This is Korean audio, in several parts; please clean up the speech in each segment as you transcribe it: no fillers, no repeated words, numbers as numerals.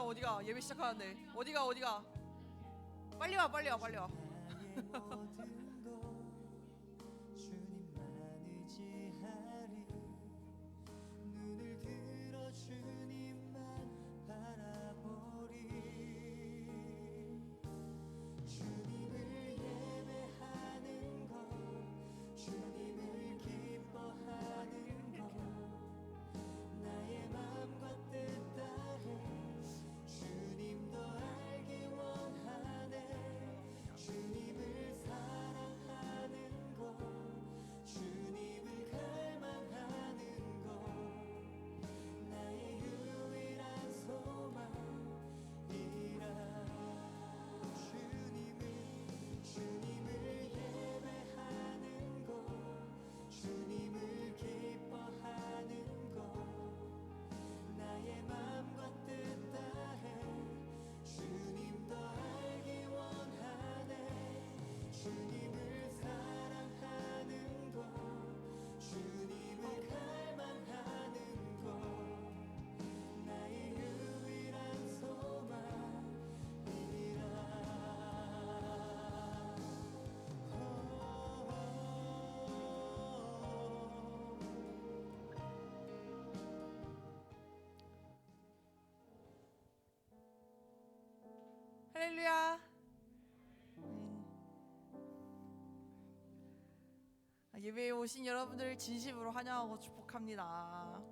어디가 예배 시작하는데 어디가 빨리 와 주님만 의지하리 눈을 들어 주님만 바라보리 주님을 예배하는 것 주님을 기뻐하는 것 나의 마음과 뜻 다해 주님도 알기 원하네 주님을 사랑하는 것 주님을 갈망하는 것 나의 유일한 소망이라 주님을 예배하는 것 주님을 기뻐하는 것 나의 마음과 뜻 다해 주님도 알기 원하네 주님을 사랑하는 것 주님을 갈망하는 것 나의 유일한 소망이라 할렐루야. 예배에 오신 여러분들을 진심으로 환영하고 축복합니다.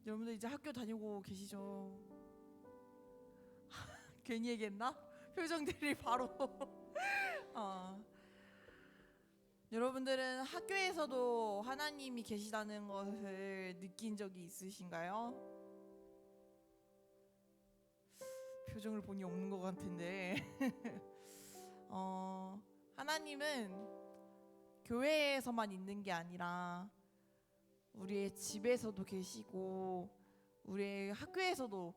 여러분들 이제 학교 다니고 계시죠? 괜히 얘기했나? 표정들이 바로 여러분들은 학교에서도 하나님이 계시다는 것을 느낀 적이 있으신가요? 표정을 보니 없는 것 같은데 하나님은 교회에서만 있는 게 아니라 우리의 집에서도 계시고 우리의 학교에서도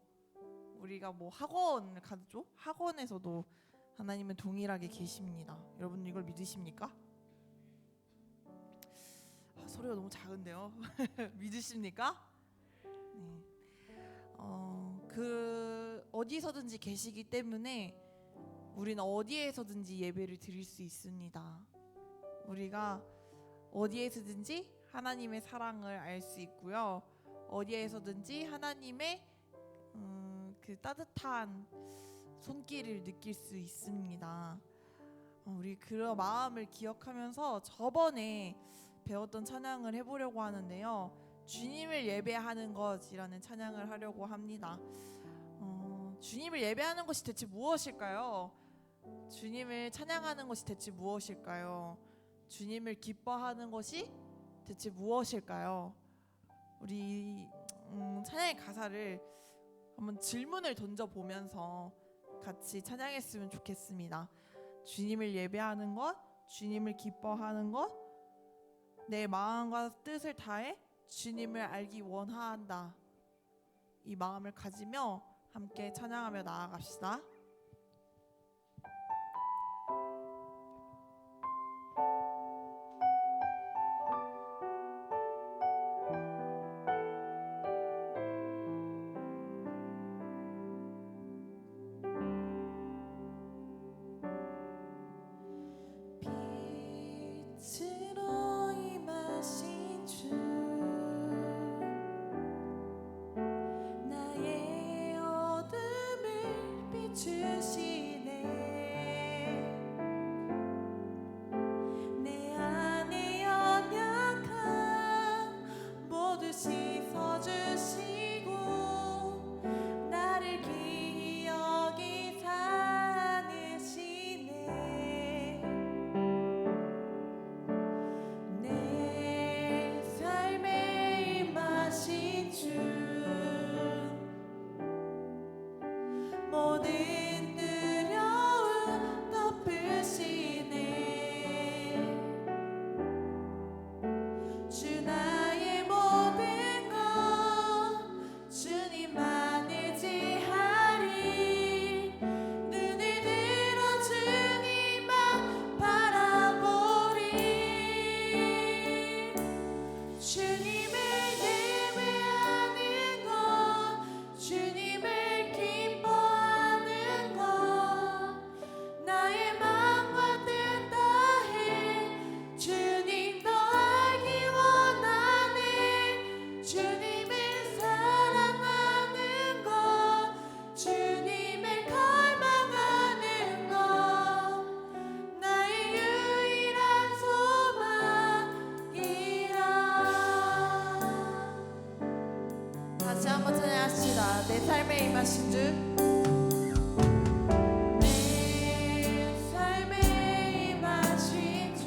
우리가 뭐 학원을 가죠? 학원에서도 하나님은 동일하게 계십니다. 여러분 이걸 믿으십니까? 소리가 너무 작은데요. 믿으십니까? 네. 그 어디서든지 계시기 때문에 우리는 어디에서든지 예배를 드릴 수 있습니다. 우리가 어디에서든지 하나님의 사랑을 알 수 있고요. 어디에서든지 하나님의 그 따뜻한 손길을 느낄 수 있습니다. 우리 그런 마음을 기억하면서 저번에 배웠던 찬양을 해보려고 하는데요. 주님을 예배하는 것이라는 찬양을 하려고 합니다. 주님을 예배하는 것이 대체 무엇일까요? 주님을 찬양하는 것이 대체 무엇일까요? 주님을 기뻐하는 것이 대체 무엇일까요? 우리 찬양의 가사를 한번 질문을 던져보면서 같이 찬양했으면 좋겠습니다. 주님을 예배하는 것, 주님을 기뻐하는 것, 내 마음과 뜻을 다해 주님을 알기 원한다. 이 마음을 가지며 함께 찬양하며 나아갑시다. 빛으로 임하신 주 나의 어둠을 비추시네 내 안에 연약함 모두 씻어주시고 나를 기억이 사느시네 내 삶에 임하신 주 모든 찬양합시다. 내 삶에 임하신 주. 내 삶에 임하신 주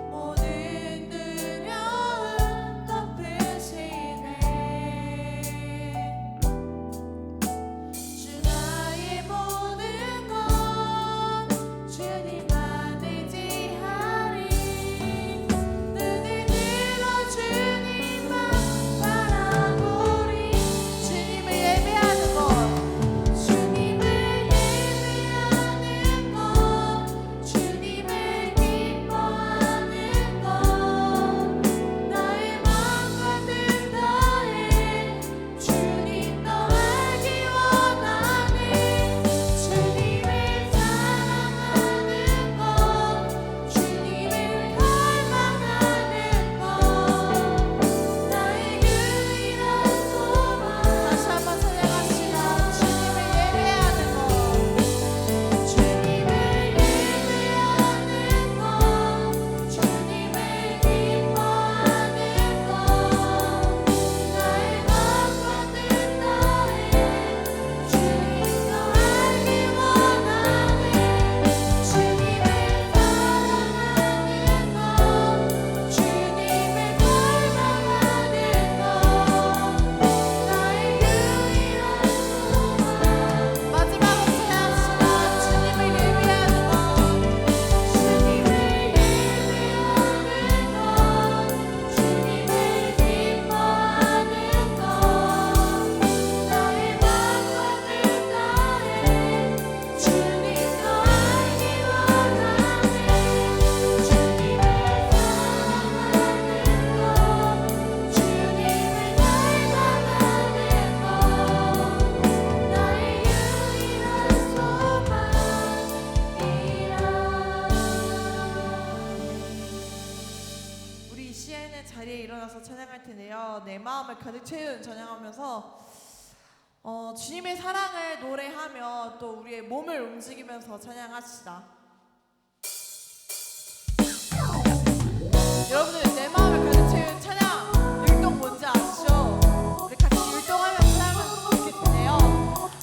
모든 두려움 덮으시네 주 나의 모든 것 주님만 의지하리 눈을 들어 주님만 바라보리 주님을 예배하는 것. 주님을 예배하는 것 주님을 기뻐하는 것 나의 마음과 뜻 다해 주님 더 알기 원하네 주님을 사랑하는 것 주님을 갈망하는 것 나의 유일한 소망 다시 한번 찬양합시다. 주님을 예배하는 것. 주님을 예배하는 것 주님을 기뻐하는 것 나의 마음과 뜻 다해 주님 더 알기 원하네 주님을 사랑하는 것 주님을 갈망하는 것 나의 유일한 소망 마지막으로 찬양합시다. 주님을 예배하는 것. 주님을 예배하는 것 주님을 기뻐하는 것 나의 마음과 뜻 다해 주님 더 알기 원하네 주님을 사랑하는 것 주님을 갈망하는 것 나의 유일한 소망이라 우리 이 시에는 자리에 일어나서 찬양할 텐데요. 내 마음을 가득 채운 찬양하면서 주님의 사랑을 노래하며 또 우리의 몸을 움직이면서 찬양합시다. 여러분들 내 마음을 가득 채운 찬양 율동 뭔지 아시죠? 우리 같이 율동하면서 찬양하면 좋겠는데요.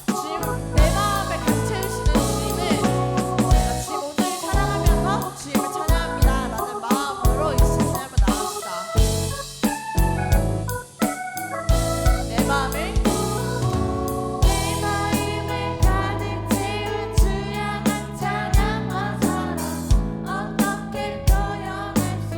주님 내 마음을 가득 채우시는 주님을 저희가 주님 오늘 사랑하면서 주님을 찬양합니다 라는 마음으로 이 시간을 한번 나갑시다. 내 마음을 내 마음을 가득 채운 주 향한 찬양과 사랑 어떻게 표현할 수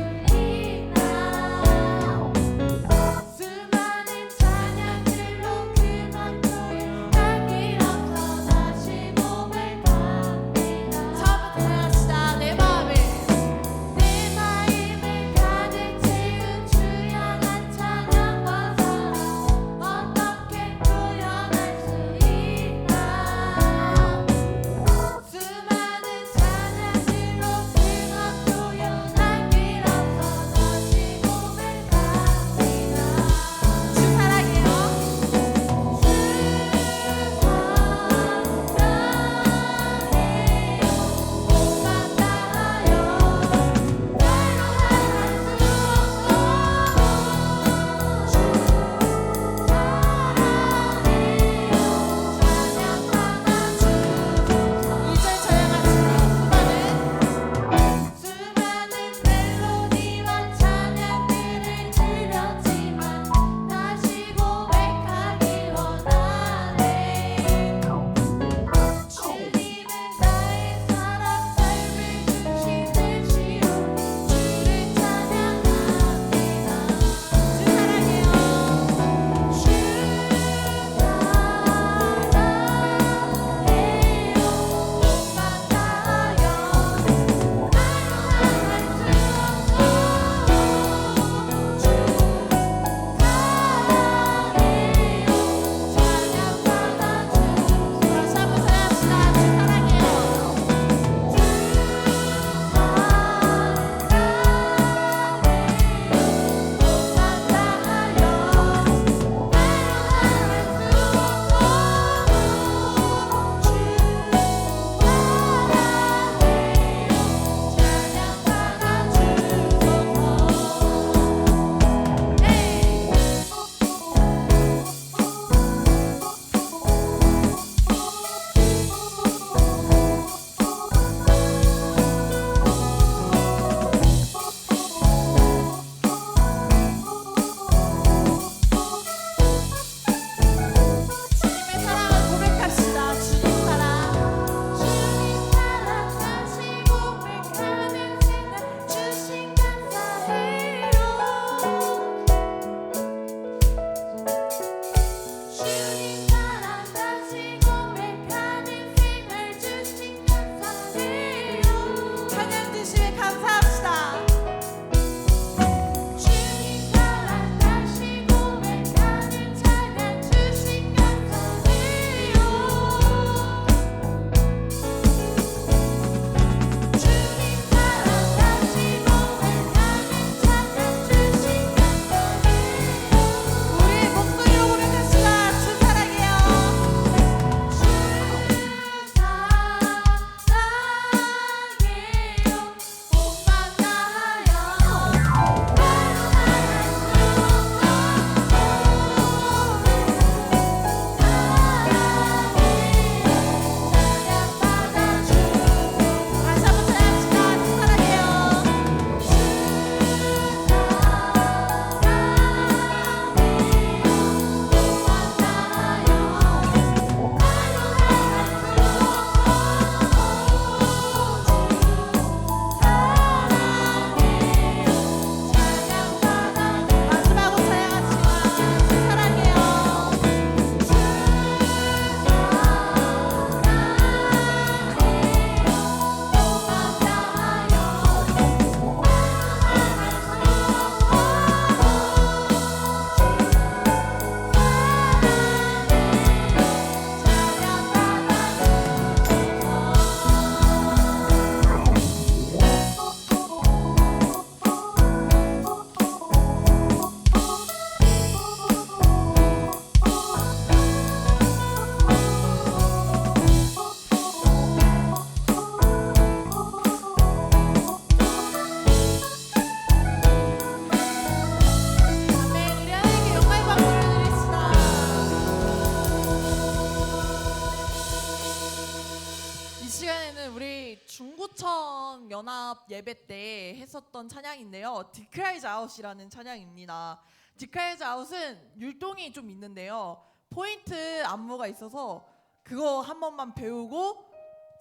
연합 예배 때 했었던 찬양인데요. 디크라이즈 아웃이라는 찬양입니다. 디크라이즈 아웃은 율동이 좀 있는데요. 포인트 안무가 있어서 그거 한 번만 배우고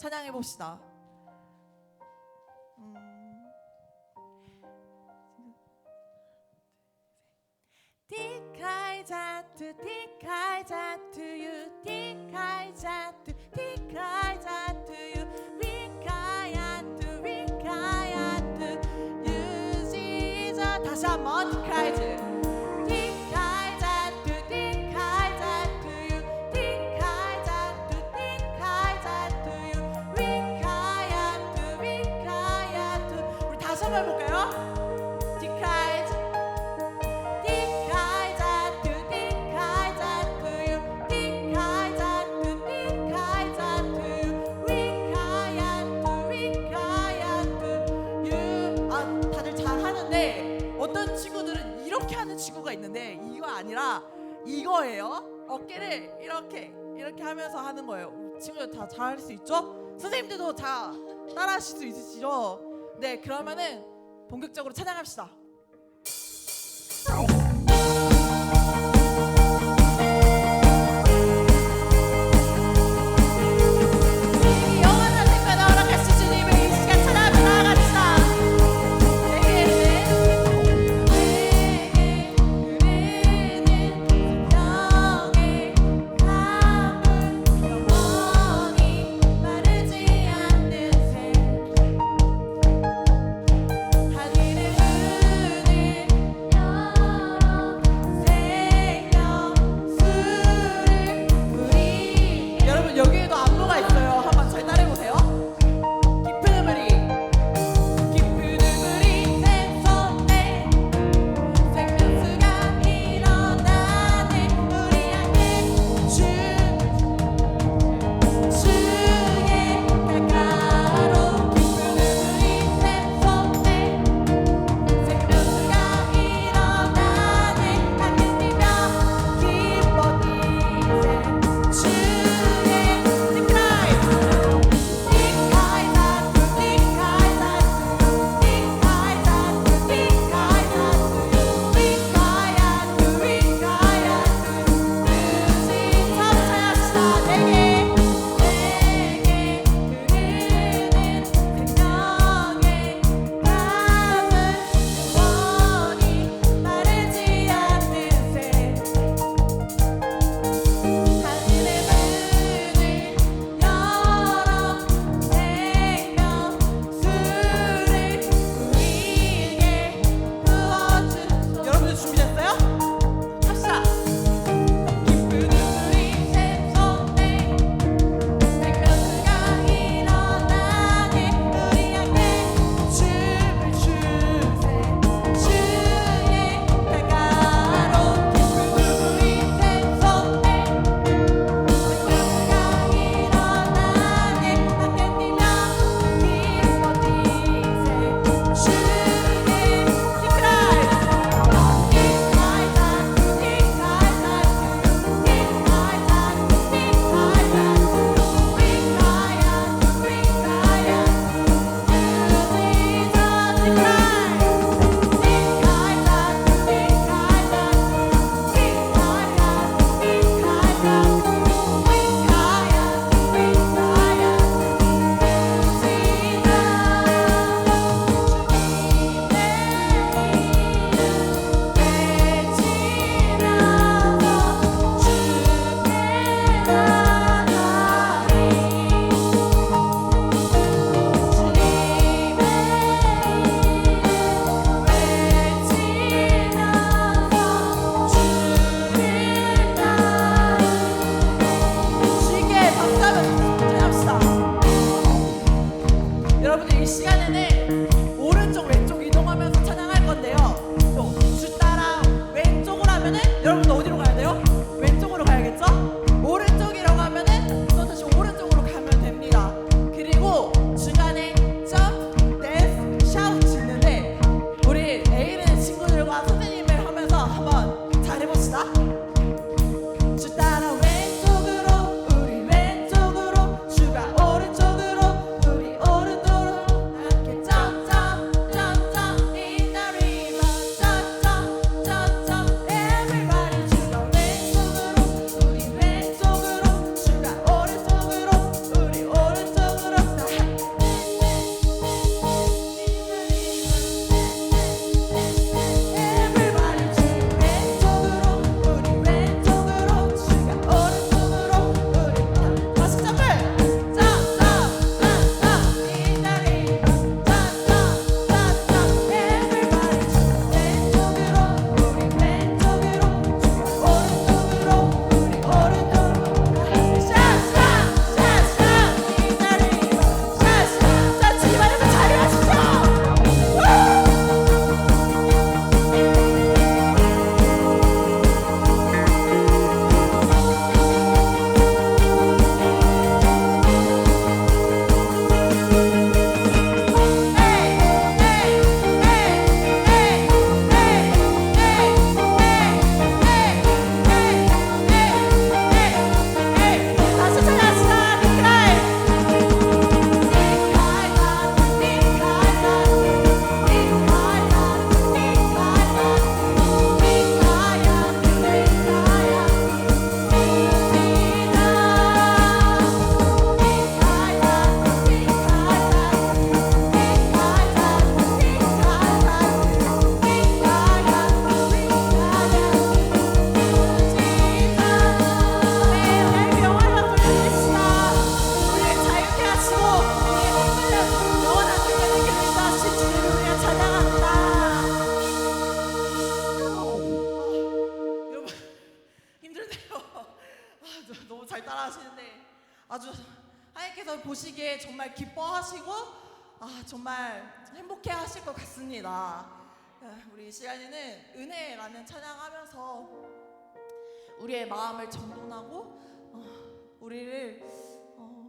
찬양해 봅시다. 디카이자투 디카이자투 유 디카이자투 디카이자투 유 위카야투 위카야투 유지자 다시 한번 디카이즈 디카이자투 디카이자투 유 디카이자투 디카이자투 유 위카야투 위카야투 우리 다시 한번 해볼까요? 디카이즈 어떤 친구들은 이렇게 하는 친구가 있는데 이거 아니라 이거예요. 어깨를 이렇게 하면서 하는 거예요. 우리 친구들 다 잘할 수 있죠? 선생님들도 다 따라하실 수 있으시죠? 네, 그러면은 본격적으로 찬양합시다. 영원한 생명을 허락하신 주님을 이 시간 찬양하며 나아갑시다. 하늘을 잘 따라하시는데 아주 하나님께서 보시기에 정말 기뻐하시고 정말 행복해하실 것 같습니다. 우리 시간에는 은혜라는 찬양하면서 우리의 마음을 정돈하고 우리를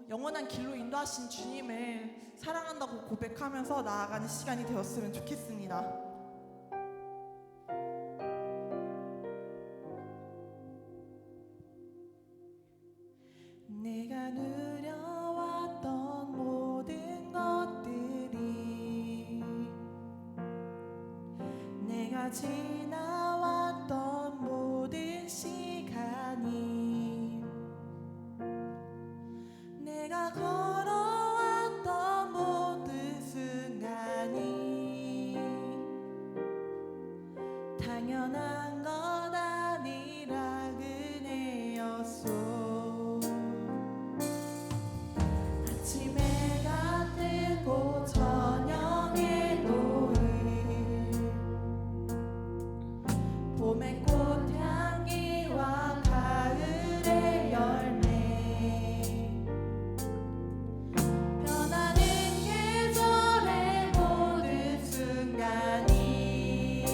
영원한 길로 인도하신 주님을 사랑한다고 고백하면서 나아가는 시간이 되었으면 좋겠습니다. 내가 누려왔던 모든 것들이 내가 지나왔던 모든 시간이 내가 걸어왔던 모든 순간이 당연한 것 아니라 은혜였소. 아침에 해가 뜨고 저녁에 노을 봄의 꽃향기와 가을의 열매 변하는 계절의 모든 순간이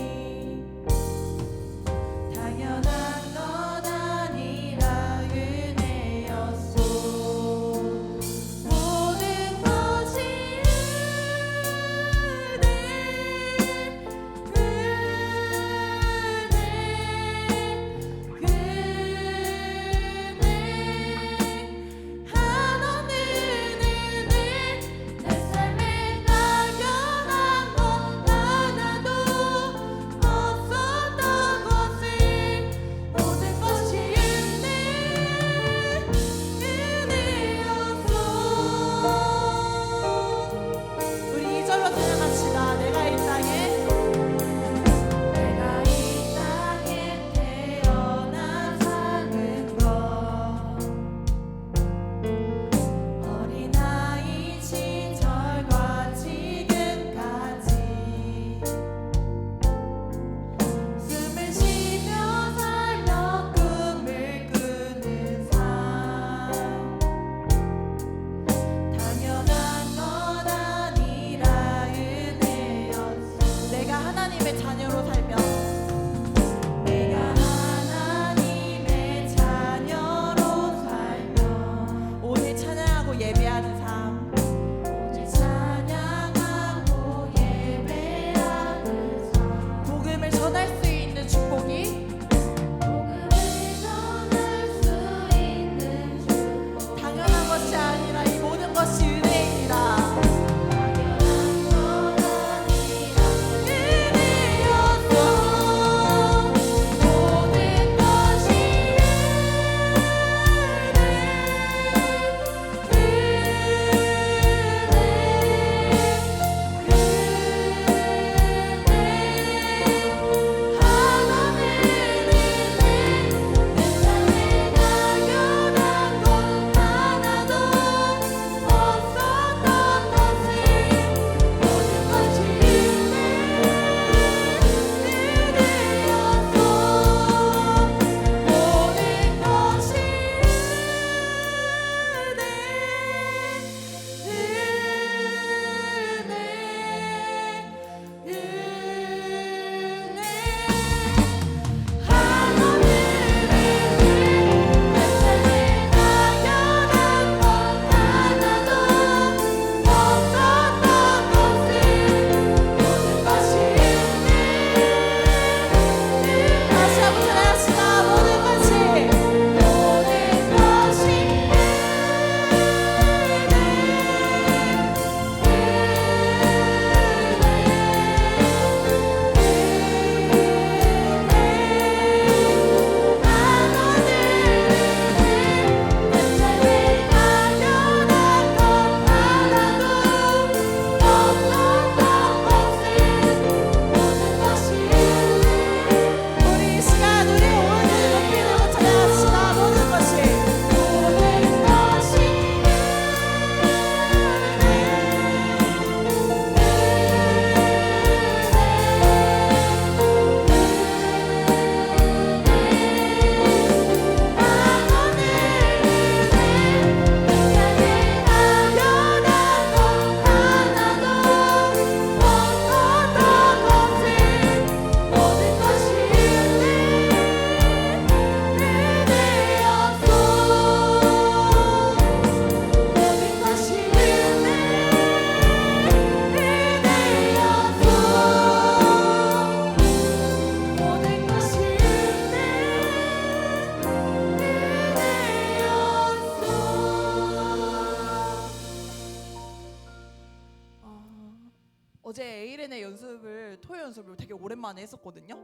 어제 ALN의 연습을 토요 연습을 되게 오랜만에 했었거든요.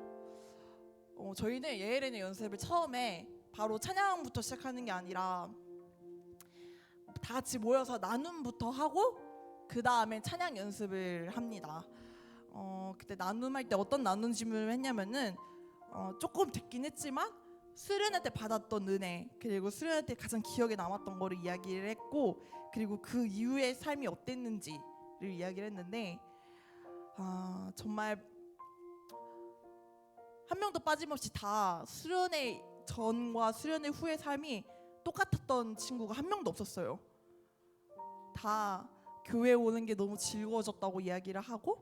저희는 ALN의 연습을 처음에 바로 찬양부터 시작하는 게 아니라 다 같이 모여서 나눔부터 하고 그 다음에 찬양 연습을 합니다. 그때 나눔할 때 어떤 나눔 질문을 했냐면은 조금 듣긴 했지만 수련회 때 받았던 은혜, 그리고 수련회 때 가장 기억에 남았던 거를 이야기를 했고, 그리고 그 이후의 삶이 어땠는지를 이야기를 했는데 정말 한 명도 빠짐없이 다 수련회 전과 수련회 후의 삶이 똑같았던 친구가 한 명도 없었어요. 다 교회 오는 게 너무 즐거워졌다고 이야기를 하고,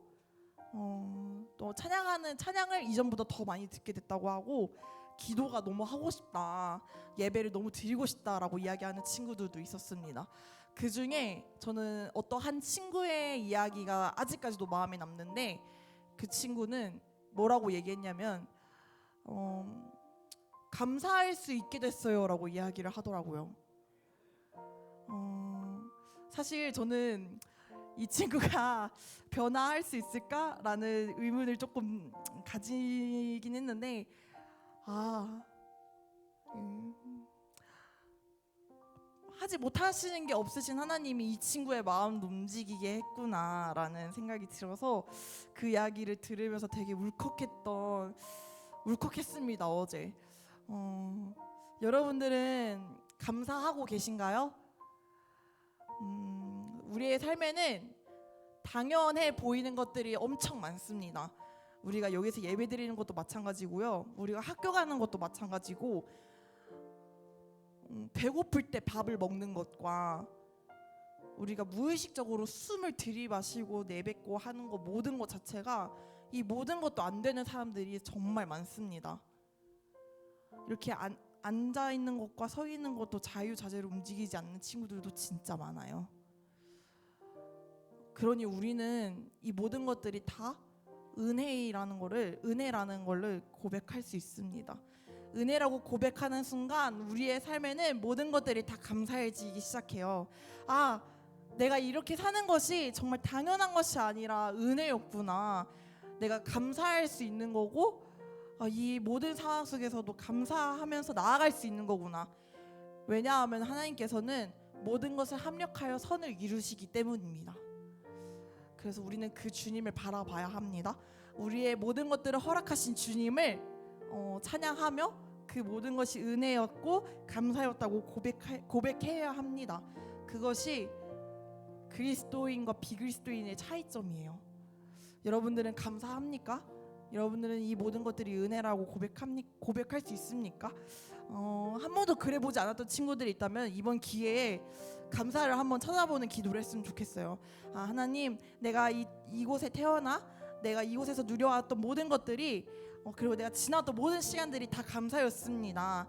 또 찬양을 이전보다 더 많이 듣게 됐다고 하고, 기도가 너무 하고 싶다, 예배를 너무 드리고 싶다라고 이야기하는 친구들도 있었습니다. 그 중에 저는 어떠한 친구의 이야기가 아직까지도 마음에 남는데, 그 친구는 뭐라고 얘기했냐면 감사할 수 있게 됐어요라고 이야기를 하더라고요. 사실 저는 이 친구가 변화할 수 있을까라는 의문을 조금 가지긴 했는데, 하지 못하시는 게 없으신 하나님이 이 친구의 마음도 움직이게 했구나라는 생각이 들어서 그 이야기를 들으면서 되게 울컥했습니다. 어제. 여러분들은 감사하고 계신가요? 우리의 삶에는 당연해 보이는 것들이 엄청 많습니다. 우리가 여기서 예배 드리는 것도 마찬가지고요, 우리가 학교 가는 것도 마찬가지고, 배고플 때 밥을 먹는 것과 우리가 무의식적으로 숨을 들이마시고 내뱉고 하는 것, 모든 것 자체가, 이 모든 것도 안 되는 사람들이 정말 많습니다. 이렇게 앉아 있는 것과 서 있는 것도 자유자재로 움직이지 않는 친구들도 진짜 많아요. 그러니 우리는 이 모든 것들이 다 은혜라는 거를 고백할 수 있습니다. 은혜라고 고백하는 순간 우리의 삶에는 모든 것들이 다 감사해지기 시작해요. 내가 이렇게 사는 것이 정말 당연한 것이 아니라 은혜였구나, 내가 감사할 수 있는 거고, 이 모든 상황 속에서도 감사하면서 나아갈 수 있는 거구나. 왜냐하면 하나님께서는 모든 것을 합력하여 선을 이루시기 때문입니다. 그래서 우리는 그 주님을 바라봐야 합니다. 우리의 모든 것들을 허락하신 주님을 찬양하며 그 모든 것이 은혜였고 감사였다고 고백해야 합니다. 그것이 그리스도인과 비그리스도인의 차이점이에요. 여러분들은 감사합니까? 여러분들은 이 모든 것들이 은혜라고 고백할 수 있습니까? 한 번도 그래 보지 않았던 친구들이 있다면 이번 기회에 감사를 한번 찾아보는 기도를 했으면 좋겠어요. 하나님, 내가 이곳에 태어나 내가 이곳에서 누려왔던 모든 것들이, 그리고 내가 지나왔던 모든 시간들이 다 감사였습니다.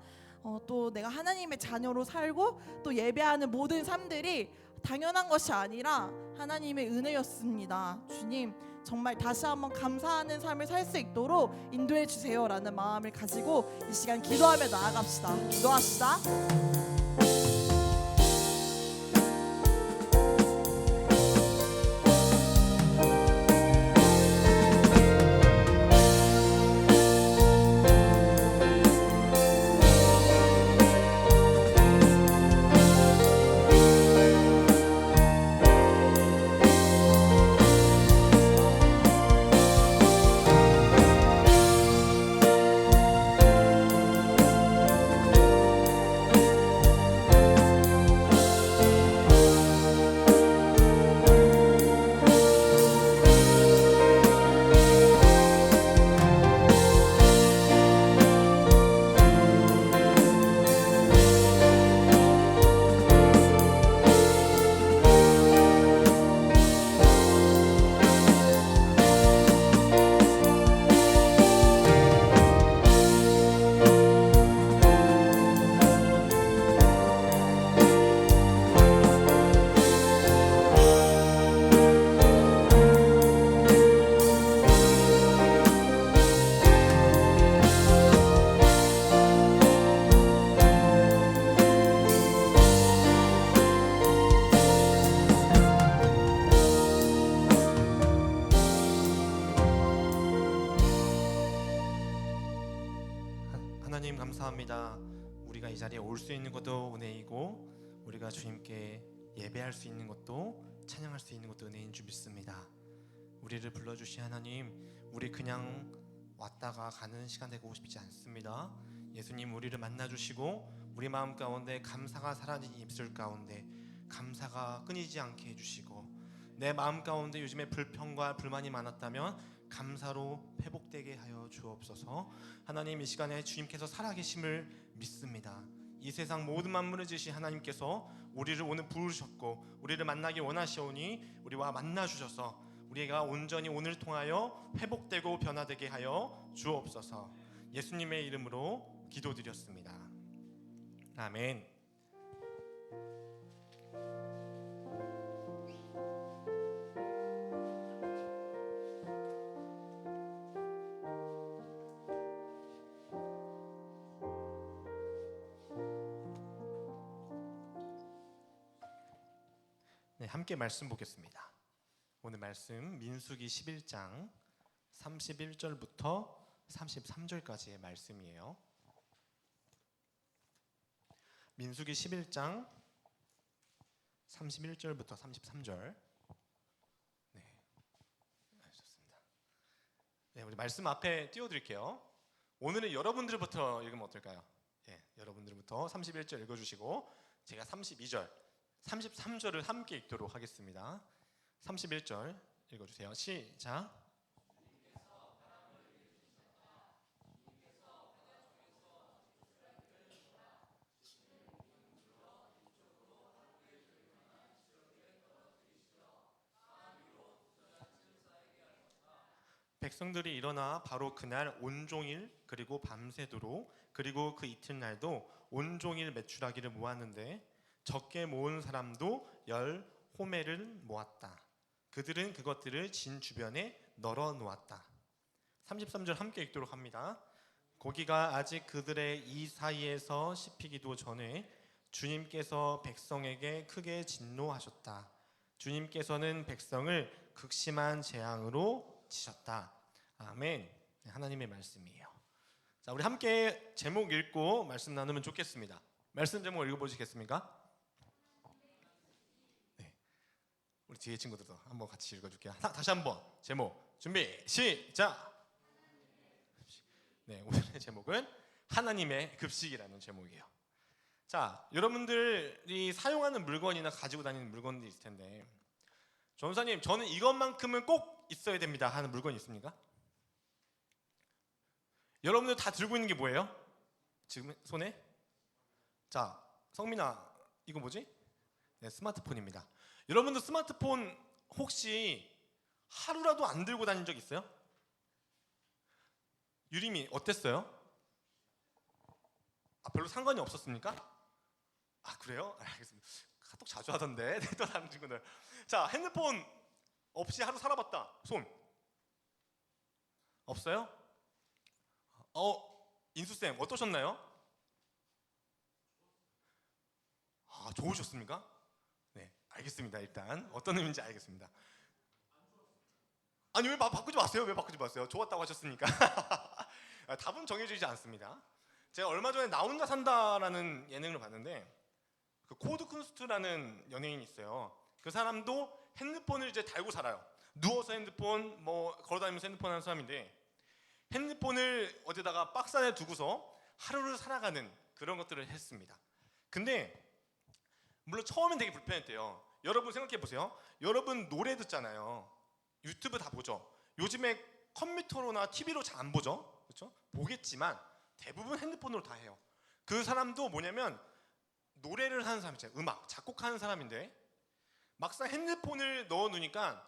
또 내가 하나님의 자녀로 살고 또 예배하는 모든 삶들이 당연한 것이 아니라 하나님의 은혜였습니다. 주님, 정말 다시 한번 감사하는 삶을 살 수 있도록 인도해 주세요라는 마음을 가지고 이 시간 기도하며 나아갑시다. 기도합시다. 하나님 감사합니다. 우리가 이 자리에 올 수 있는 것도 은혜이고 우리가 주님께 예배할 수 있는 것도 찬양할 수 있는 것도 은혜인 줄 믿습니다. 우리를 불러주신 하나님, 우리 그냥 왔다가 가는 시간 되고 싶지 않습니다. 예수님 우리를 만나주시고 우리 마음 가운데 감사가 사라진 입술 가운데 감사가 끊이지 않게 해주시고 내 마음 가운데 요즘에 불평과 불만이 많았다면 감사로 회복되게 하여 주옵소서. 하나님 이 시간에 주님께서 살아계심을 믿습니다. 이 세상 모든 만물을 지으신 하나님께서 우리를 오늘 부르셨고 우리를 만나기 원하시오니 우리와 만나주셔서 우리가 온전히 오늘 통하여 회복되고 변화되게 하여 주옵소서. 예수님의 이름으로 기도드렸습니다. 아멘. 네, 함께 말씀 보겠습니다. 오늘 말씀 민수기 11장 31절부터 33절까지의 말씀이에요. 민수기 11장 31절부터 33절. 네, 좋습니다. 네, 우리 말씀 앞에 띄워드릴게요. 오늘은 여러분들부터 읽으면 어떨까요? 네, 여러분들부터 31절 읽어주시고 제가 32절 33절을 함께 읽도록 하겠습니다. 31절 읽어주세요. 시작. 백성들이 일어나 바로 그날 온종일 그리고 밤새도록 그리고 그 이튿날도 온종일 메추라기를 모았는데 적게 모은 사람도 10호멜을 모았다. 그들은 그것들을 진 주변에 널어 놓았다. 33절 함께 읽도록 합니다. 고기가 아직 그들의 이 사이에서 씹히기도 전에 주님께서 백성에게 크게 진노하셨다. 주님께서는 백성을 극심한 재앙으로 치셨다. 아멘. 하나님의 말씀이에요. 자, 우리 함께 제목 읽고 말씀 나누면 좋겠습니다. 말씀 제목 읽어보시겠습니까? 우리 뒤에 친구들도 한번 같이 읽어줄게요. 다시 한번 제목 준비 시작. 네, 오늘의 제목은 하나님의 급식이라는 제목이에요. 자, 여러분들이 사용하는 물건이나 가지고 다니는 물건들이 있을 텐데 전사님 저는 이것만큼은 꼭 있어야 됩니다 하는 물건이 있습니까? 여러분들 다 들고 있는 게 뭐예요? 지금 손에? 자, 성민아 이거 뭐지? 네, 스마트폰입니다. 여러분들 스마트폰 혹시 하루라도 안 들고 다닌 적 있어요? 유림이 어땠어요? 별로 상관이 없었습니까? 그래요? 알겠습니다. 카톡 자주 하던데 또 다른 친구들. 자, 핸드폰 없이 하루 살아봤다. 손 없어요? 인수쌤 어떠셨나요? 좋으셨습니까? 알겠습니다. 일단 어떤 의미인지 알겠습니다. 아니 왜 바꾸지 마세요? 왜 바꾸지 마세요? 좋았다고 하셨으니까. 답은 정해지지 않습니다. 제가 얼마 전에 나 혼자 산다라는 예능을 봤는데 그 코드 쿤스트라는 연예인이 있어요. 그 사람도 핸드폰을 이제 달고 살아요. 누워서 핸드폰 걸어다니면서 핸드폰 하는 사람인데 핸드폰을 어디다가 박스 안에 두고서 하루를 살아가는 그런 것들을 했습니다. 근데 물론 처음엔 되게 불편했대요. 여러분 생각해 보세요. 여러분 노래 듣잖아요. 유튜브 다 보죠. 요즘에 컴퓨터로나 TV로 잘 안 보죠. 그렇죠? 보겠지만 대부분 핸드폰으로 다 해요. 그 사람도 뭐냐면 노래를 하는 사람이잖아요. 음악, 작곡하는 사람인데 막상 핸드폰을 넣어 놓으니까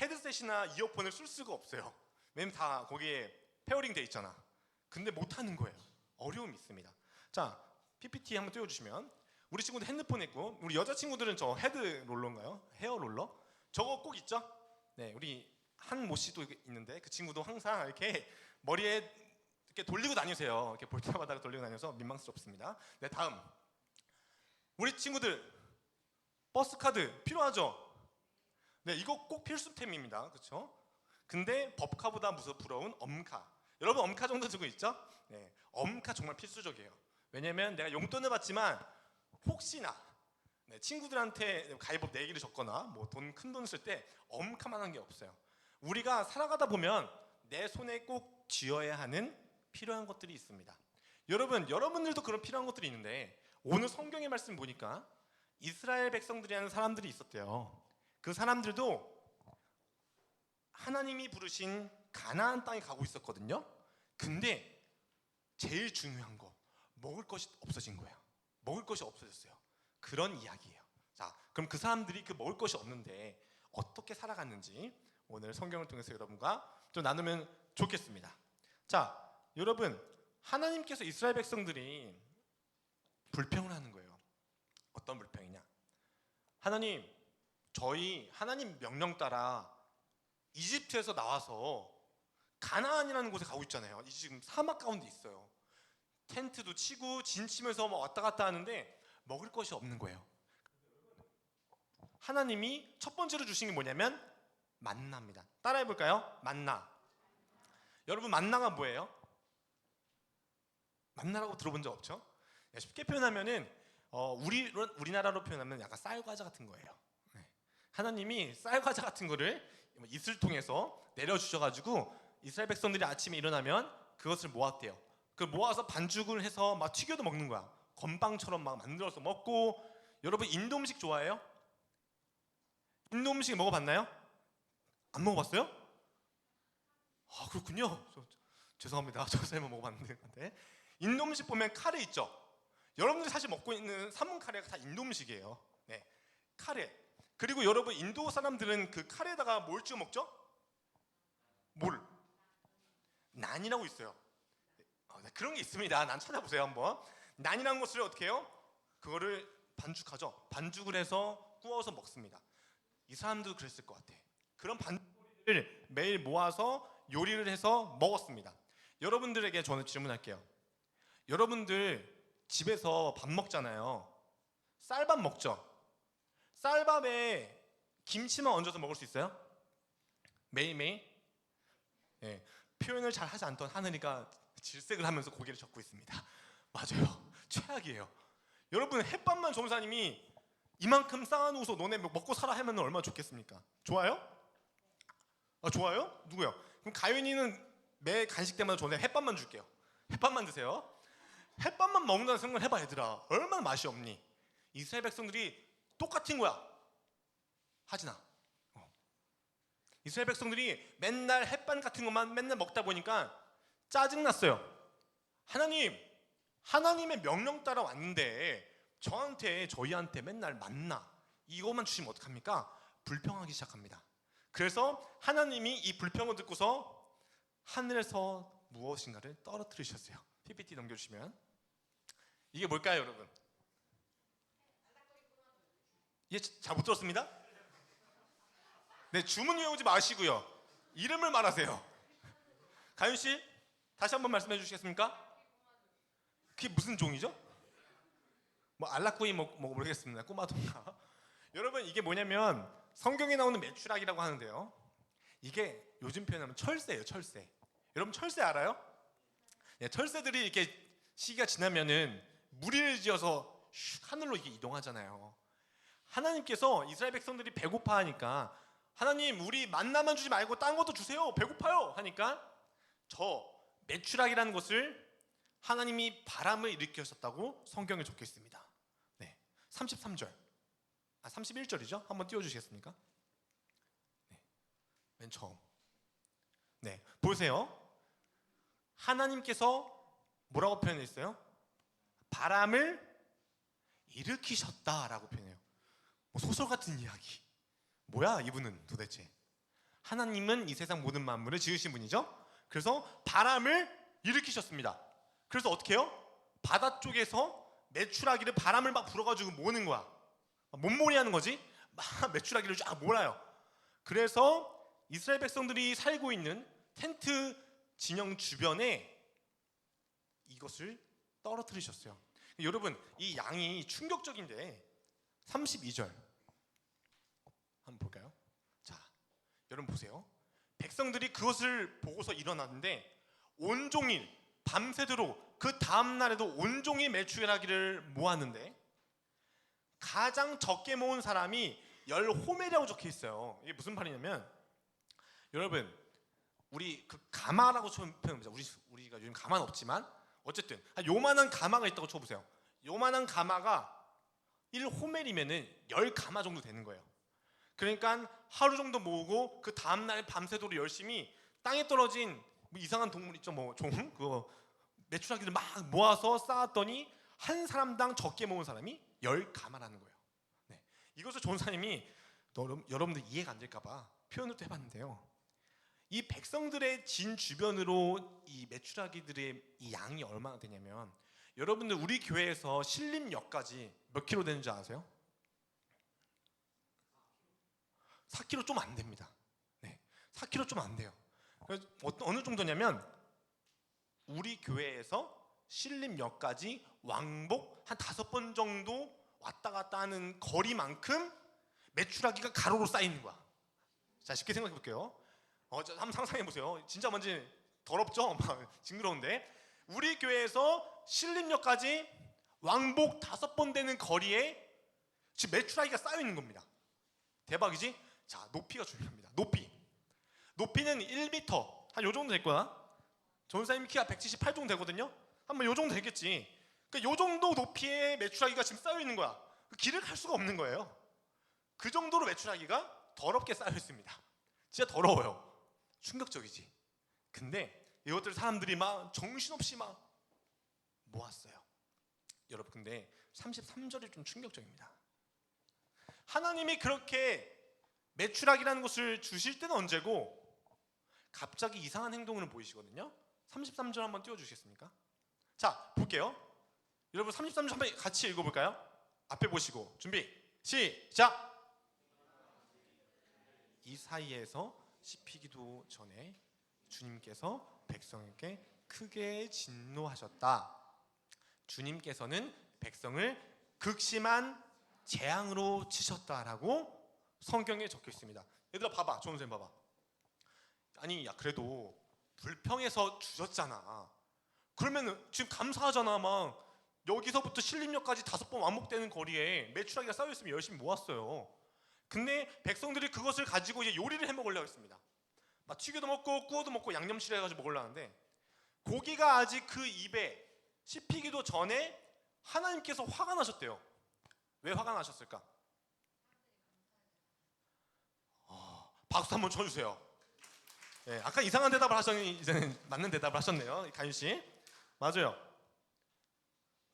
헤드셋이나 이어폰을 쓸 수가 없어요. 왜냐면 다 거기에 페어링 돼 있잖아. 근데 못 하는 거예요. 어려움이 있습니다. 자, PPT 한번 띄워주시면 우리 친구들 핸드폰 있고 우리 여자친구들은 저 헤드 롤러인가요? 헤어 롤러? 저거 꼭 있죠? 네, 우리 한모 씨도 있는데 그 친구도 항상 이렇게 머리에 이렇게 돌리고 다니세요. 이렇게 볼 때마다 돌리고 다녀서 민망스럽습니다. 네, 다음 우리 친구들 버스 카드 필요하죠? 네, 이거 꼭 필수템입니다. 그렇죠? 근데 법카보다 무서 부러운 엄카. 여러분 엄카 정도 들고 있죠? 네, 엄카 정말 필수적이에요. 왜냐면 내가 용돈을 받지만 혹시나 친구들한테 가위바위보 내기를 졌거나 뭐 큰 돈 쓸 때 엄카만한 게 없어요. 우리가 살아가다 보면 내 손에 꼭 쥐어야 하는 필요한 것들이 있습니다. 여러분들도 그런 필요한 것들이 있는데 오늘 성경의 말씀 보니까 이스라엘 백성들이라는 사람들이 있었대요. 그 사람들도 하나님이 부르신 가나안 땅에 가고 있었거든요. 근데 제일 중요한 거 먹을 것이 없어진 거예요. 먹을 것이 없어졌어요. 그런 이야기예요. 자, 그럼 그 사람들이 그 먹을 것이 없는데 어떻게 살아갔는지 오늘 성경을 통해서 여러분과 좀 나누면 좋겠습니다. 자, 여러분 하나님께서 이스라엘 백성들이 불평을 하는 거예요. 어떤 불평이냐? 하나님, 저희 하나님 명령 따라 이집트에서 나와서 가나안이라는 곳에 가고 있잖아요. 이 지금 사막 가운데 있어요. 텐트도 치고 진치면서 막 왔다 갔다 하는데 먹을 것이 없는 거예요. 하나님이 첫 번째로 주신 게 뭐냐면 만나입니다. 따라해 볼까요? 만나. 여러분 만나가 뭐예요? 만나라고 들어본 적 없죠? 쉽게 표현하면은 우리나라로 표현하면 약간 쌀과자 같은 거예요. 하나님이 쌀과자 같은 거를 이슬 통해서 내려주셔가지고 이스라엘 백성들이 아침에 일어나면 그것을 모았대요. 그 모아서 반죽을 해서 막 튀겨도 먹는 거야. 건빵처럼 막 만들어서 먹고. 여러분 인도 음식 좋아해요? 인도 음식 먹어봤나요? 안 먹어봤어요? 아 그렇군요. 죄송합니다. 저 설마 먹어봤는데. 인도 음식 보면 카레 있죠? 여러분들이 사실 먹고 있는 삼문 카레가 다 인도 음식이에요. 네, 카레. 그리고 여러분 인도 사람들은 그 카레에다가 뭘 찍어 먹죠? 뭘? 난이라고 있어요. 그런 게 있습니다. 난 찾아보세요 한번. 난이라는 것을 어떻게 해요? 그거를 반죽하죠. 반죽을 해서 구워서 먹습니다. 이 사람도 그랬을 것 같아. 그런 반죽을 매일 모아서 요리를 해서 먹었습니다. 여러분들에게 저는 질문할게요. 여러분들 집에서 밥 먹잖아요. 쌀밥 먹죠? 쌀밥에 김치만 얹어서 먹을 수 있어요? 매일매일? 네, 표현을 잘 하지 않던 하늘이가 질색을 하면서 고개를 젓고 있습니다. 맞아요. 최악이에요. 여러분 햇밥만 전사님이 이만큼 쌓아놓고서 너네 먹고 살아 하면 얼마나 좋겠습니까? 좋아요? 아, 좋아요? 누구요? 그럼 가윤이는 매 간식 때마다 저는 햇밥만 줄게요. 햇밥만 드세요. 햇밥만 먹는다는 생각을 해봐 얘들아. 얼마나 맛이 없니? 이스라엘 백성들이 똑같은 거야. 하진아. 이스라엘 백성들이 맨날 햇반 같은 것만 맨날 먹다 보니까 짜증났어요. 하나님의 명령 따라 왔는데 저희한테 맨날 만나 이것만 주시면 어떡합니까? 불평하기 시작합니다. 그래서 하나님이 이 불평을 듣고서 하늘에서 무엇인가를 떨어뜨리셨어요. PPT 넘겨주시면 이게 뭘까요 여러분? 예, 잘 못 들었습니다. 네, 주문 외우지 마시고요. 이름을 말하세요. 가윤씨 다시 한번 말씀해 주시겠습니까? 그게 무슨 종이죠? 뭐 알라꼬이 모르겠습니다. 꼬마동가. 여러분 이게 뭐냐면 성경에 나오는 메추락이라고 하는데요. 이게 요즘 표현하면 철새예요. 철새. 여러분 철새 알아요? 네, 철새들이 이렇게 시기가 지나면은 무리를 지어서 하늘로 이렇게 이동하잖아요. 하나님께서 이스라엘 백성들이 배고파하니까 하나님 우리 만나만 주지 말고 딴 것도 주세요. 배고파요. 하니까 저 메추락이라는 것을 하나님이 바람을 일으키셨다고 성경에 적혀 있습니다. 네, 33절, 31절이죠? 한번 띄워주시겠습니까? 네, 맨 처음. 네, 보세요. 하나님께서 뭐라고 표현했어요? 바람을 일으키셨다라고 표현해요. 뭐 소설 같은 이야기. 뭐야 이분은 도대체? 하나님은 이 세상 모든 만물을 지으신 분이죠. 그래서 바람을 일으키셨습니다. 그래서 어떻게 해요? 바다 쪽에서 메추라기를 바람을 막 불어가지고 모으는 거야. 몸몰이 하는 거지. 막 메추라기를 쫙 몰아요. 그래서 이스라엘 백성들이 살고 있는 텐트 진영 주변에 이것을 떨어뜨리셨어요. 여러분 이 양이 충격적인데 32절 한번 볼까요? 자, 여러분 보세요. 백성들이 그것을 보고서 일어났는데 온종일 밤새도록 그 다음 날에도 온종일 메추라기를 모았는데 가장 적게 모은 사람이 10호멜이라고 적혀 있어요. 이게 무슨 말이냐면 여러분 우리 그 가마라고 표현합니다. 우리가 요즘 가마는 없지만 어쨌든 요만한 가마가 있다고 쳐보세요. 요만한 가마가 1호멜이면은 10가마 정도 되는 거예요. 그러니까 하루 정도 모으고 그 다음날 밤새도록 열심히 땅에 떨어진 뭐 이상한 동물 있죠, 뭐 종, 그거 메추라기를 막 모아서 쌓았더니 한 사람당 적게 모은 사람이 10가마라는 거예요. 네. 이것을 전사님이 여러분들 이해가 안 될까봐 표현을 또 해봤는데요. 이 백성들의 진 주변으로 이 메추라기들의 이 양이 얼마나 되냐면 여러분들 우리 교회에서 신림역까지 몇 킬로 되는 줄 아세요? 4km 좀 안 됩니다. 네, 4km 좀 안 돼요. 그래서 어느 정도냐면 우리 교회에서 신림역까지 왕복 한 5번 정도 왔다 갔다 하는 거리만큼 메추라기가 가로로 쌓이는 거야. 자, 쉽게 생각해 볼게요. 한번 상상해 보세요. 진짜 뭔지 더럽죠? 막 징그러운데 우리 교회에서 신림역까지 왕복 5번 되는 거리에 지금 메추라기가 쌓여 있는 겁니다. 대박이지? 자, 높이가 중요합니다. 높이는 1m 한 요 정도 될 거야. 전사님 키가 178 정도 되거든요. 한번 요 정도 되겠지. 그러니까 요 정도 높이의 메추라기가 지금 쌓여 있는 거야. 길을 갈 수가 없는 거예요. 그 정도로 메추라기가 더럽게 쌓여 있습니다. 진짜 더러워요. 충격적이지. 근데 이것들 사람들이 막 정신없이 막 모았어요. 여러분, 근데 33절이 좀 충격적입니다. 하나님이 그렇게 메추라기라는 것을 주실 때는 언제고 갑자기 이상한 행동을 보이시거든요. 33절 한번 띄워주시겠습니까? 자, 볼게요. 여러분 33절 한번 같이 읽어볼까요? 앞에 보시고 준비 시작. 이 사이에서 씹히기도 전에 주님께서 백성에게 크게 진노하셨다. 주님께서는 백성을 극심한 재앙으로 치셨다라고 성경에 적혀 있습니다. 얘들아 봐봐, 좋은 선생님 봐봐. 아니, 야, 그래도 불평해서 주셨잖아. 그러면 지금 감사하잖아. 막 여기서부터 신림역까지 5번 왕복되는 거리에 메추라기가 쌓여 있으면 열심히 모았어요. 근데 백성들이 그것을 가지고 이제 요리를 해 먹으려고 했습니다. 막 튀겨도 먹고 구워도 먹고 양념치레 해가지고 먹으려고 하는데 고기가 아직 그 입에 씹히기도 전에 하나님께서 화가 나셨대요. 왜 화가 나셨을까? 박수 한번 쳐주세요. 네, 아까 이상한 대답을 하셨니 이제는 맞는 대답을 하셨네요, 가윤 씨. 맞아요.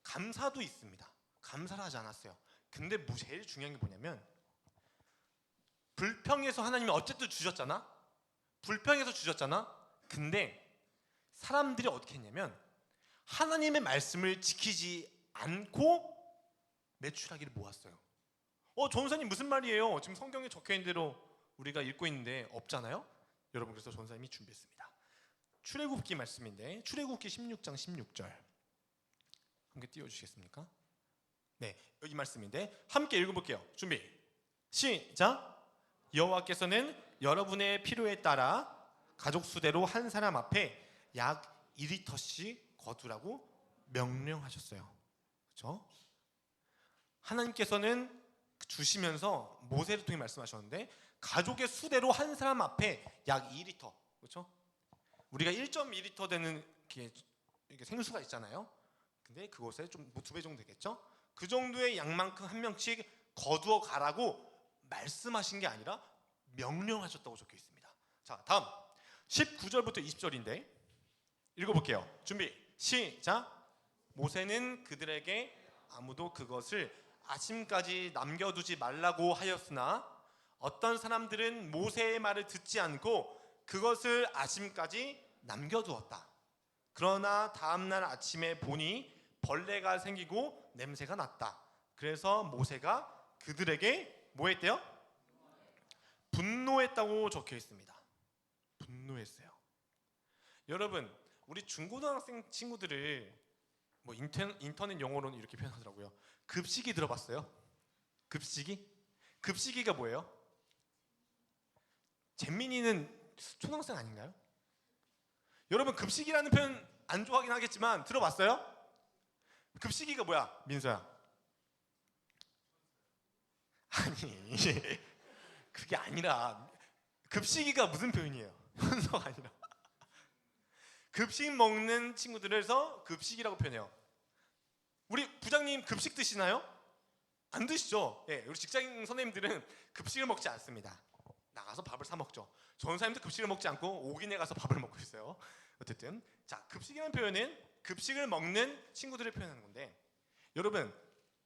감사도 있습니다. 감사를 하지 않았어요. 근데 제일 중요한 게 뭐냐면 불평해서 하나님이 어쨌든 주셨잖아. 불평해서 주셨잖아. 근데 사람들이 어떻게 했냐면 하나님의 말씀을 지키지 않고 메추라기를 모았어요. 전사님 무슨 말이에요? 지금 성경에 적혀있는 대로 우리가 읽고 있는데 없잖아요. 여러분, 그래서 전사님이 준비했습니다. 출애굽기 말씀인데 출애굽기 16장 16절 함께 띄워주시겠습니까? 네, 여기 말씀인데 함께 읽어볼게요. 준비 시작. 여호와께서는 여러분의 필요에 따라 가족 수대로 한 사람 앞에 약 2리터씩 거두라고 명령하셨어요. 그렇죠? 하나님께서는 주시면서 모세를 통해 말씀하셨는데 가족의 수대로 한 사람 앞에 약 2리터, 그렇죠? 우리가 1.2리터 되는 이렇게 생수가 있잖아요. 근데 그것에 좀 2배 정도 되겠죠? 그 정도의 양만큼 한 명씩 거두어 가라고 말씀하신 게 아니라 명령하셨다고 적혀 있습니다. 자, 다음 19절부터 20절인데 읽어볼게요. 준비 시작. 모세는 그들에게 아무도 그것을 아침까지 남겨두지 말라고 하였으나 어떤 사람들은 모세의 말을 듣지 않고 그것을 아침까지 남겨두었다. 그러나 다음날 아침에 보니 벌레가 생기고 냄새가 났다. 그래서 모세가 그들에게 뭐 했대요? 분노했다고 적혀 있습니다. 분노했어요. 여러분, 우리 중고등학생 친구들을 뭐 인터넷 용어로는 이렇게 표현하더라고요. 급식이 들어봤어요? 급식이? 급식이가 뭐예요? 잼민이는 초등학생 아닌가요? 여러분 급식이라는 표현 안 좋아하긴 하겠지만 들어봤어요? 급식이가 뭐야, 민서야? 아니 그게 아니라 급식이가 무슨 표현이에요? 현서가 아니라 급식 먹는 친구들에서 급식이라고 표현해요. 우리 부장님 급식 드시나요? 안 드시죠? 예, 우리 직장 선생님들은 급식을 먹지 않습니다. 나가서 밥을 사 먹죠. 전사님도 급식을 먹지 않고 오긴에 가서 밥을 먹고 있어요. 어쨌든 자, 급식이라는 표현은 급식을 먹는 친구들을 표현하는 건데, 여러분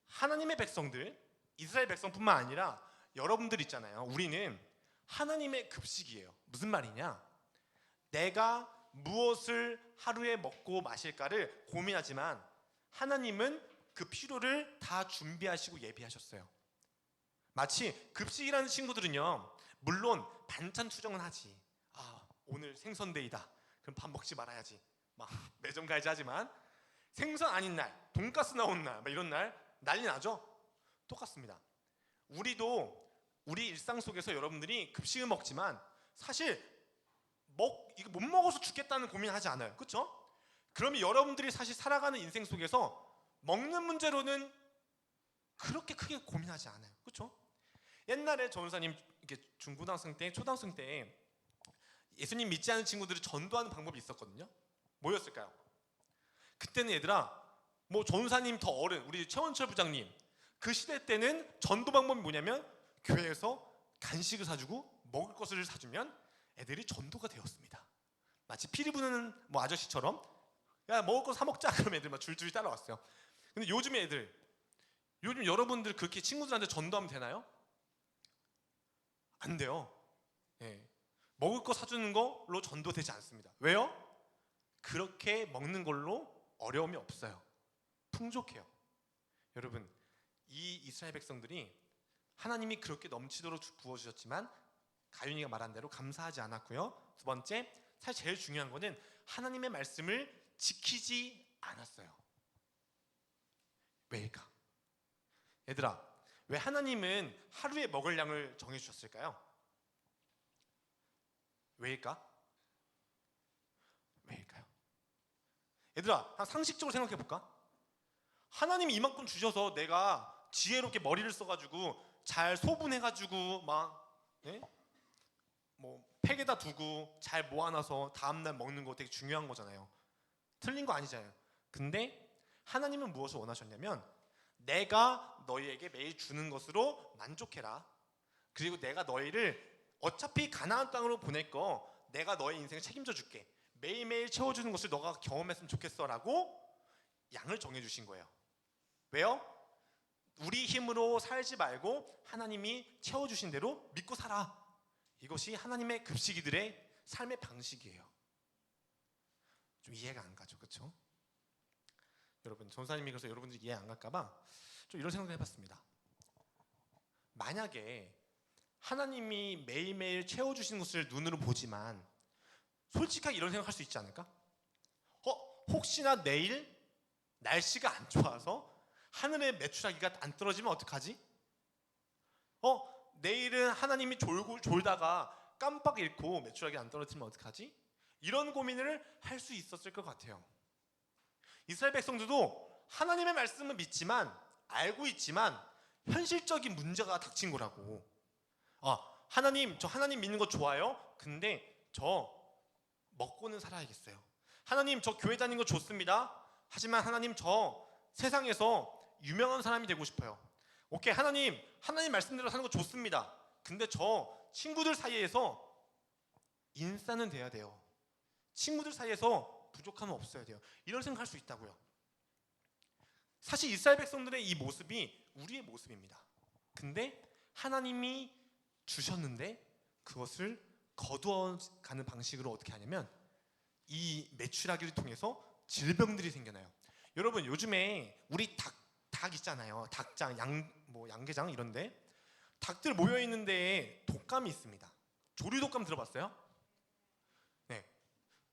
하나님의 백성들, 이스라엘 백성뿐만 아니라 여러분들 있잖아요. 우리는 하나님의 급식이에요. 무슨 말이냐? 내가 무엇을 하루에 먹고 마실까를 고민하지만 하나님은 그 필요를 다 준비하시고 예비하셨어요. 마치 급식이라는 친구들은요, 물론 반찬 투정은 하지. 아, 오늘 생선데이다. 그럼 밥 먹지 말아야지. 막 매점 가야지 하지만 생선 아닌 날, 돈가스 나온 날, 막 이런 날 난리 나죠? 똑같습니다. 우리도 우리 일상 속에서 여러분들이 급식을 먹지만 사실 이거 못 먹어서 죽겠다는 고민하지 않아요. 그렇죠? 그러면 여러분들이 사실 살아가는 인생 속에서 먹는 문제로는 그렇게 크게 고민하지 않아요. 그렇죠? 옛날에 전사님 이렇게 중고등학생 때, 초등학생 때 예수님 믿지 않는 친구들을 전도하는 방법이 있었거든요. 뭐였을까요? 그때는 얘들아, 뭐 전사님 더 어른, 우리 최원철 부장님, 그 시대 때는 전도 방법이 뭐냐면 교회에서 간식을 사주고 먹을 것을 사주면 애들이 전도가 되었습니다. 마치 피리 부는 뭐 아저씨처럼, 야 먹을 거 사 먹자, 그러면 애들 막 줄줄이 따라왔어요. 근데 요즘 애들, 요즘 여러분들 그렇게 친구들한테 전도하면 되나요? 안 돼요. 예. 먹을 거 사주는 걸로 전도되지 않습니다. 왜요? 그렇게 먹는 걸로 어려움이 없어요. 풍족해요. 여러분, 이 이스라엘 백성들이 하나님이 그렇게 넘치도록 부어주셨지만 가윤이가 말한 대로 감사하지 않았고요. 두 번째, 사실 제일 중요한 거는 하나님의 말씀을 지키지 않았어요. 왜일까? 얘들아, 왜 하나님은 하루에 먹을 양을 정해주셨을까요? 왜일까? 왜일까요? 얘들아, 한 상식적으로 생각해 볼까? 하나님이 이만큼 주셔서 내가 지혜롭게 머리를 써가지고 잘 소분해가지고 막 뭐 팩에다 두고 잘 모아놔서 다음날 먹는 거 되게 중요한 거잖아요. 틀린 거 아니잖아요. 근데 하나님은 무엇을 원하셨냐면 내가 너희에게 매일 주는 것으로 만족해라. 그리고 내가 너희를 어차피 가나안 땅으로 보낼 거 내가 너의 인생을 책임져 줄게. 매일매일 채워주는 것을 너가 경험했으면 좋겠어 라고 양을 정해주신 거예요. 왜요? 우리 힘으로 살지 말고 하나님이 채워주신 대로 믿고 살아. 이것이 하나님의 급식이들의 삶의 방식이에요. 좀 이해가 안 가죠, 그렇죠? 여러분, 전사님이 그래서 여러분들이 이해 안 갈까봐 좀 이런 생각을 해봤습니다. 만약에 하나님이 매일매일 채워주시는 것을 눈으로 보지만 솔직하게 이런 생각할 수 있지 않을까? 혹시나 내일 날씨가 안 좋아서 하늘의 메추라기가 안 떨어지면 어떡하지? 내일은 하나님이 졸다가 깜빡 잃고 메추라기 안 떨어지면 어떡하지? 이런 고민을 할 수 있었을 것 같아요. 이스라엘 백성들도 하나님의 말씀을 믿지만, 알고 있지만 현실적인 문제가 닥친 거라고. 하나님, 저 하나님 믿는 거 좋아요. 근데 저 먹고는 살아야겠어요. 하나님, 저 교회 다니는 거 좋습니다. 하지만 하나님, 저 세상에서 유명한 사람이 되고 싶어요. 오케이, 하나님 말씀대로 사는 거 좋습니다. 근데 저 친구들 사이에서 인싸는 돼야 돼요. 친구들 사이에서 부족함은 없어야 돼요. 이런 생각할 수 있다고요. 사실 이스라엘 백성들의 이 모습이 우리의 모습입니다. 근데 하나님이 주셨는데 그것을 거두어가는 방식으로 어떻게 하냐면 이 메추라기를 통해서 질병들이 생겨나요. 여러분, 요즘에 우리 닭 있잖아요. 닭장, 양계장 이런데 닭들 모여 있는 데에 독감이 있습니다. 조류독감 들어봤어요? 네.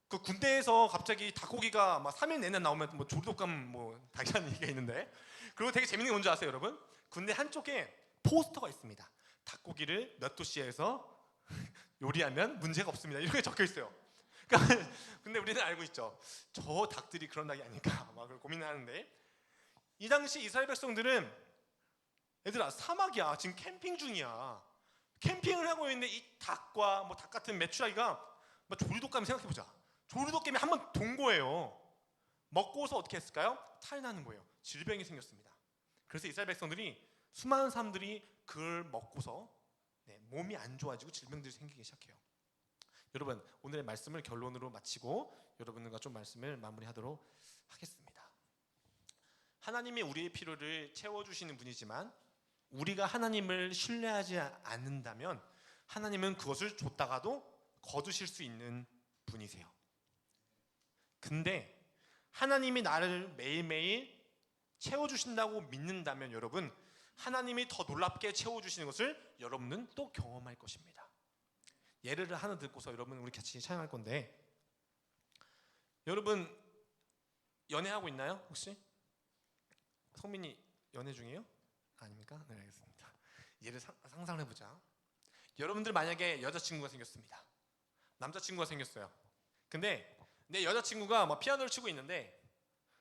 그 군대에서 갑자기 닭고기가 막 3일 내내 나오면 뭐 조류독감 닭이라는 얘기가 있는데, 그리고 되게 재밌는 게 뭔지 아세요, 여러분? 군대 한쪽에 포스터가 있습니다. 닭고기를 몇 도씨에서 요리하면 문제가 없습니다. 이렇게 적혀 있어요. 그러니까 근데 우리는 알고 있죠. 저 닭들이 그런 닭이 아닐까 막 고민을 하는데 이 당시 이스라엘 백성들은 얘들아 사막이야. 지금 캠핑 중이야. 캠핑을 하고 있는데 이 닭과 뭐 닭 같은 메추라기가 뭐 조류독감을 생각해 보자. 조류독감이 한번 돈 거예요. 먹고서 어떻게 했을까요? 탈나는 거예요. 질병이 생겼습니다. 그래서 이스라엘 백성들이 수많은 사람들이 그걸 먹고서 몸이 안 좋아지고 질병들이 생기기 시작해요. 여러분 오늘의 말씀을 결론으로 마치고 여러분들과 좀 말씀을 마무리하도록 하겠습니다. 하나님이 우리의 필요를 채워주시는 분이지만 우리가 하나님을 신뢰하지 않는다면 하나님은 그것을 줬다가도 거두실 수 있는 분이세요. 근데 하나님이 나를 매일매일 채워주신다고 믿는다면 여러분 하나님이 더 놀랍게 채워주시는 것을 여러분은 또 경험할 것입니다. 예를 하나 듣고서 여러분 우리 같이 찬양할 건데 여러분 연애하고 있나요? 혹시? 성민이 연애 중이에요? 아닙니까? 네 알겠습니다. 예를 상상을 해보자. 여러분들 만약에 여자친구가 생겼습니다. 남자친구가 생겼어요. 근데 내 여자친구가 막 피아노를 치고 있는데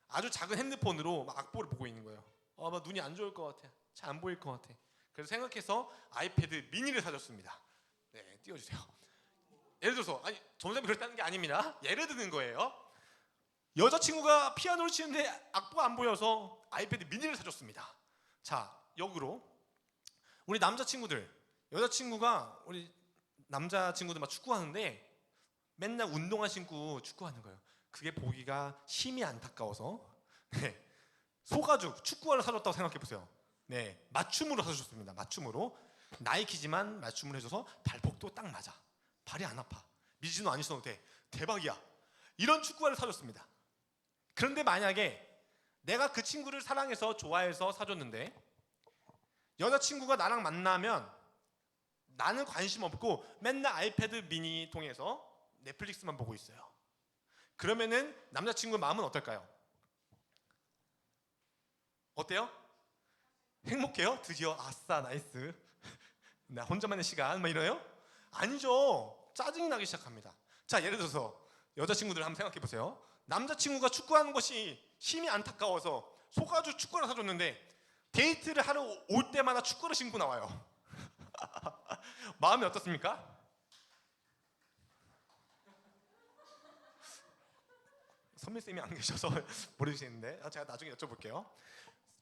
아주 작은 핸드폰으로 막 악보를 보고 있는 거예요. 막 눈이 안 좋을 것 같아. 잘 안 보일 것 같아. 그래서 생각해서 아이패드 미니를 사줬습니다. 네, 띄워주세요. 예를 들어서 아니 전생이 그랬다는 게 아닙니다. 예를 드는 거예요. 여자친구가 피아노를 치는데 악보가 안 보여서 아이패드 미니를 사줬습니다. 자, 역으로 우리 남자친구들, 여자친구가 우리 남자친구들 막 축구하는데 맨날 운동화 신고 축구하는 거예요. 그게 보기가 심히 안타까워서 소가죽 축구화를 사줬다고 생각해보세요. 네, 맞춤으로 사주셨습니다. 맞춤으로 나이키지만 맞춤을 해줘서 발폭도 딱 맞아. 발이 안 아파. 미진도 안 있어도 돼. 대박이야. 이런 축구화를 사줬습니다. 그런데 만약에 내가 그 친구를 사랑해서 좋아해서 사줬는데 여자친구가 나랑 만나면 나는 관심 없고 맨날 아이패드 미니 통해서 넷플릭스만 보고 있어요. 그러면은 남자친구의 마음은 어떨까요? 어때요? 행복해요? 드디어 아싸 나이스 나 혼자만의 시간 막 이러요? 아니죠. 짜증이 나기 시작합니다. 자 예를 들어서 여자친구들 한번 생각해 보세요. 남자친구가 축구하는 것이 심히 안타까워서 소가죽 축구를 사줬는데 데이트를 하러 올 때마다 축구를 신고 나와요. 마음이 어떻습니까? 선배쌤이 안 계셔서 모르시는데 제가 나중에 여쭤볼게요.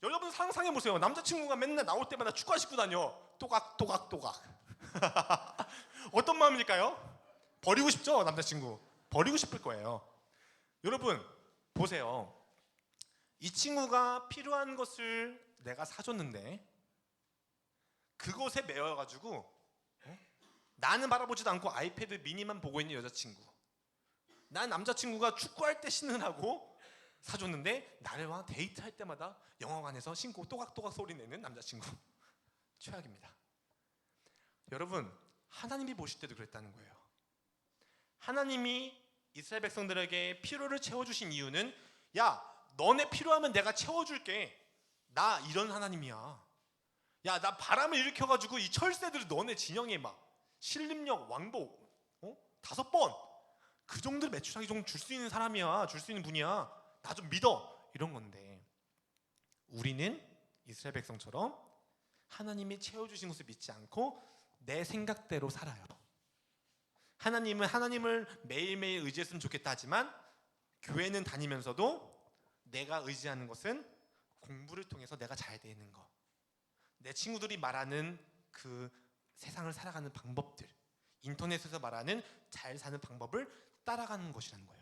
여러분 상상해 보세요. 남자친구가 맨날 나올 때마다 축구화 신고 다녀. 또각또각또각. 어떤 마음일까요? 버리고 싶죠? 남자친구 버리고 싶을 거예요. 여러분 보세요. 이 친구가 필요한 것을 내가 사줬는데 그것에 매여가지고 나는 바라보지도 않고 아이패드 미니만 보고 있는 여자친구. 난 남자친구가 축구할 때 신으라고 사줬는데 나랑 데이트할 때마다 영화관에서 신고 또각또각 소리 내는 남자친구. 최악입니다. 여러분 하나님이 보실 때도 그랬다는 거예요. 하나님이 이스라엘 백성들에게 필요를 채워주신 이유는 야 너네 필요하면 내가 채워줄게. 나 이런 하나님이야. 야 나 바람을 일으켜가지고 이 철새들을 너네 진영에 막 신림역 왕복 5번 그 정도 매출하기 정도 줄 수 있는 사람이야. 줄 수 있는 분이야. 나 좀 믿어. 이런 건데 우리는 이스라엘 백성처럼 하나님이 채워주신 것을 믿지 않고 내 생각대로 살아요. 하나님은 하나님을 매일매일 의지했으면 좋겠다 하지만 교회는 다니면서도 내가 의지하는 것은 공부를 통해서 내가 잘 되는 거, 내 친구들이 말하는 그 세상을 살아가는 방법들, 인터넷에서 말하는 잘 사는 방법을 따라가는 것이라는 거예요.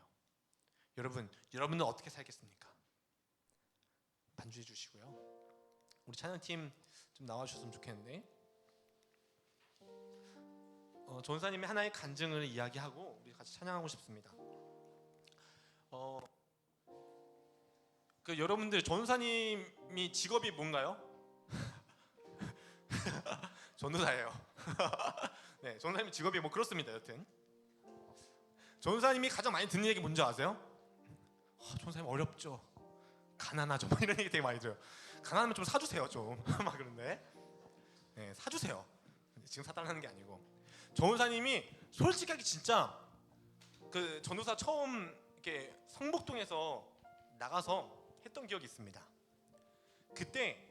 여러분은 어떻게 살겠습니까? 반주해 주시고요. 우리 찬양팀 좀 나와주셨으면 좋겠는데 전사님의 하나의 간증을 이야기하고 우리 같이 찬양하고 싶습니다. 여러분들 전사님이 직업이 뭔가요? 전도사예요. 네, 전도사님 직업이 뭐 그렇습니다. 여튼 전도사님이 가장 많이 듣는 얘기 뭔지 아세요? 전도사님 어렵죠. 가난하죠. 뭐 이런 얘기 되게 많이 들어요. 가난하면 좀 사주세요 좀. 막 그런데 네, 사주세요. 지금 사달라는 게 아니고 전도사님이 솔직하게 진짜 그 전도사 처음 이렇게 성북동에서 나가서 했던 기억이 있습니다. 그때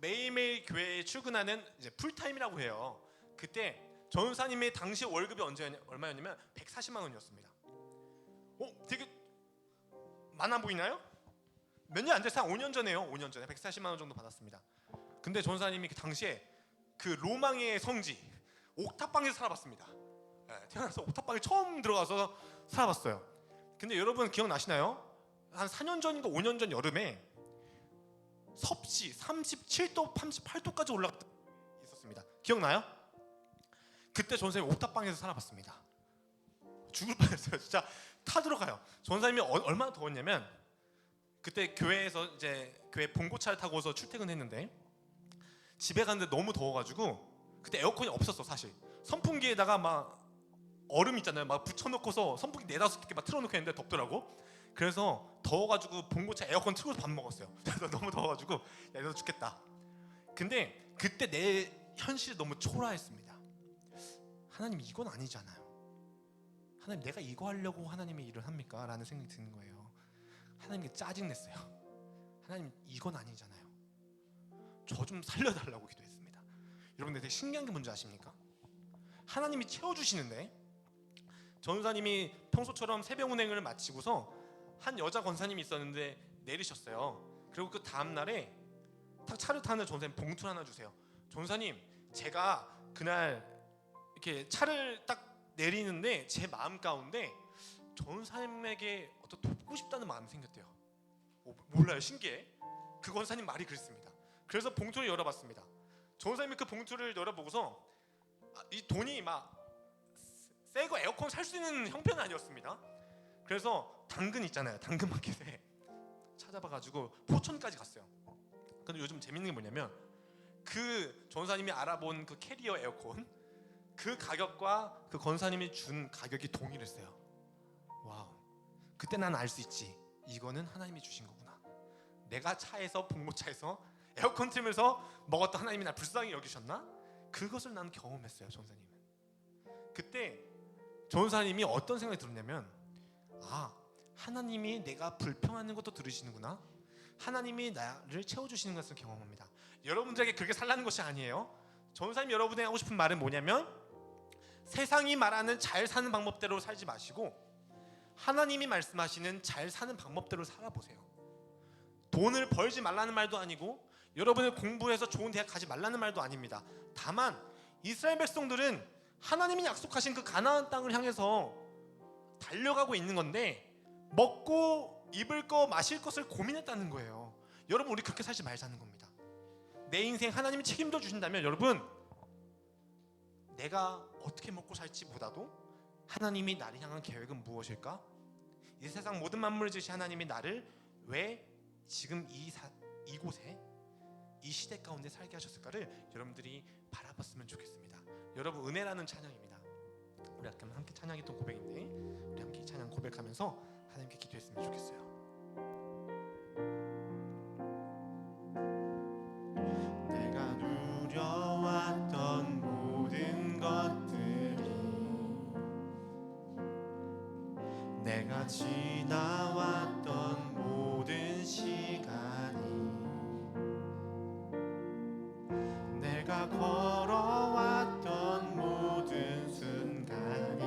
매일매일 교회에 출근하는 이제 풀타임이라고 해요. 그때 전도사님의 당시 월급이 얼마였냐면 140만 원이었습니다. 되게 많아 보이나요? 몇 년 안 돼서 한 5년 전에요. 5년 전에 140만 원 정도 받았습니다. 근데 전도사님이 그 당시에 그 로망의 성지 옥탑방에서 살아봤습니다. 태어나서 옥탑방에 처음 들어가서 살아봤어요. 근데 여러분 기억나시나요? 한 4년 전인가 5년 전 여름에 섭씨 37도, 38도까지 올라갔다 있었습니다. 기억나요? 그때 전사님이 옥탑방에서 살아봤습니다. 죽을 뻔했어요. 진짜 타 들어가요. 전사님이 얼마나 더웠냐면 그때 교회에서 이제 교회 봉고차를 타고서 출퇴근했는데 집에 갔는데 너무 더워가지고 그때 에어컨이 없었어. 사실 선풍기에다가 막 얼음 있잖아요. 막 붙여놓고서 선풍기 4-5개 막 틀어놓고 했는데 덥더라고. 그래서 더워가지고 봉고차 에어컨 틀고서 밥 먹었어요. 그래서 너무 더워가지고 야 이러다 죽겠다. 근데 그때 내 현실이 너무 초라했습니다. 하나님 이건 아니잖아요. 하나님 내가 이거 하려고 하나님의 일을 합니까? 라는 생각이 드는 거예요. 하나님께 짜증냈어요. 하나님 이건 아니잖아요. 저 좀 살려달라고 기도했습니다. 여러분들 되게 신기한 게 뭔지 아십니까? 하나님이 채워주시는데 전사님이 평소처럼 새벽 운행을 마치고서 한 여자 권사님이 있었는데 내리셨어요. 그리고 그 다음 날에 딱 차를 타는 전사님 봉투 하나 주세요. 전사님 제가 그날 이렇게 차를 딱 내리는데 제 마음 가운데 전사님에게 어떤 돕고 싶다는 마음이 생겼대요. 몰라요. 신기해. 그 권사님 말이 그랬습니다. 그래서 봉투를 열어봤습니다. 전사님이 그 봉투를 열어보고서 이 돈이 막 새 거 에어컨 살 수 있는 형편은 아니었습니다. 그래서 당근 있잖아요. 당근 마켓에 찾아봐가지고 포천까지 갔어요. 근데 요즘 재밌는 게 뭐냐면 그 전사님이 알아본 그 캐리어 에어컨 그 가격과 그 권사님이 준 가격이 동일했어요. 와우. 그때 난 알 수 있지. 이거는 하나님이 주신 거구나. 내가 차에서 봉고차에서 에어컨 틀면서 먹었던 하나님이 날 불쌍히 여기셨나? 그것을 나는 경험했어요. 전사님은. 그때 전사님이 어떤 생각이 들었냐면 하나님이 내가 불평하는 것도 들으시는구나. 하나님이 나를 채워주시는 것을 경험합니다. 여러분들에게 그렇게 살라는 것이 아니에요. 전사님 여러분에게 하고 싶은 말은 뭐냐면 세상이 말하는 잘 사는 방법대로 살지 마시고 하나님이 말씀하시는 잘 사는 방법대로 살아보세요. 돈을 벌지 말라는 말도 아니고 여러분을 공부해서 좋은 대학 가지 말라는 말도 아닙니다. 다만 이스라엘 백성들은 하나님이 약속하신 그 가나안 땅을 향해서 달려가고 있는 건데 먹고 입을 거 마실 것을 고민했다는 거예요. 여러분 우리 그렇게 살지 말자는 겁니다. 내 인생 하나님이 책임져 주신다면 여러분 내가 어떻게 먹고 살지 보다도 하나님이 나를 향한 계획은 무엇일까? 이 세상 모든 만물을 지으신 하나님이 나를 왜 지금 이곳에 이 시대 가운데 살게 하셨을까를 여러분들이 바라봤으면 좋겠습니다. 여러분 은혜라는 찬양입니다. 우리 아까 함께 찬양했던 고백인데 우리 함께 이 찬양 고백하면서 하나님께 기도했으면 좋겠어요. 내가 누려왔던 모든 것들이 내가 지나왔던 모든 시간이 내가 걸어왔던 모든 순간이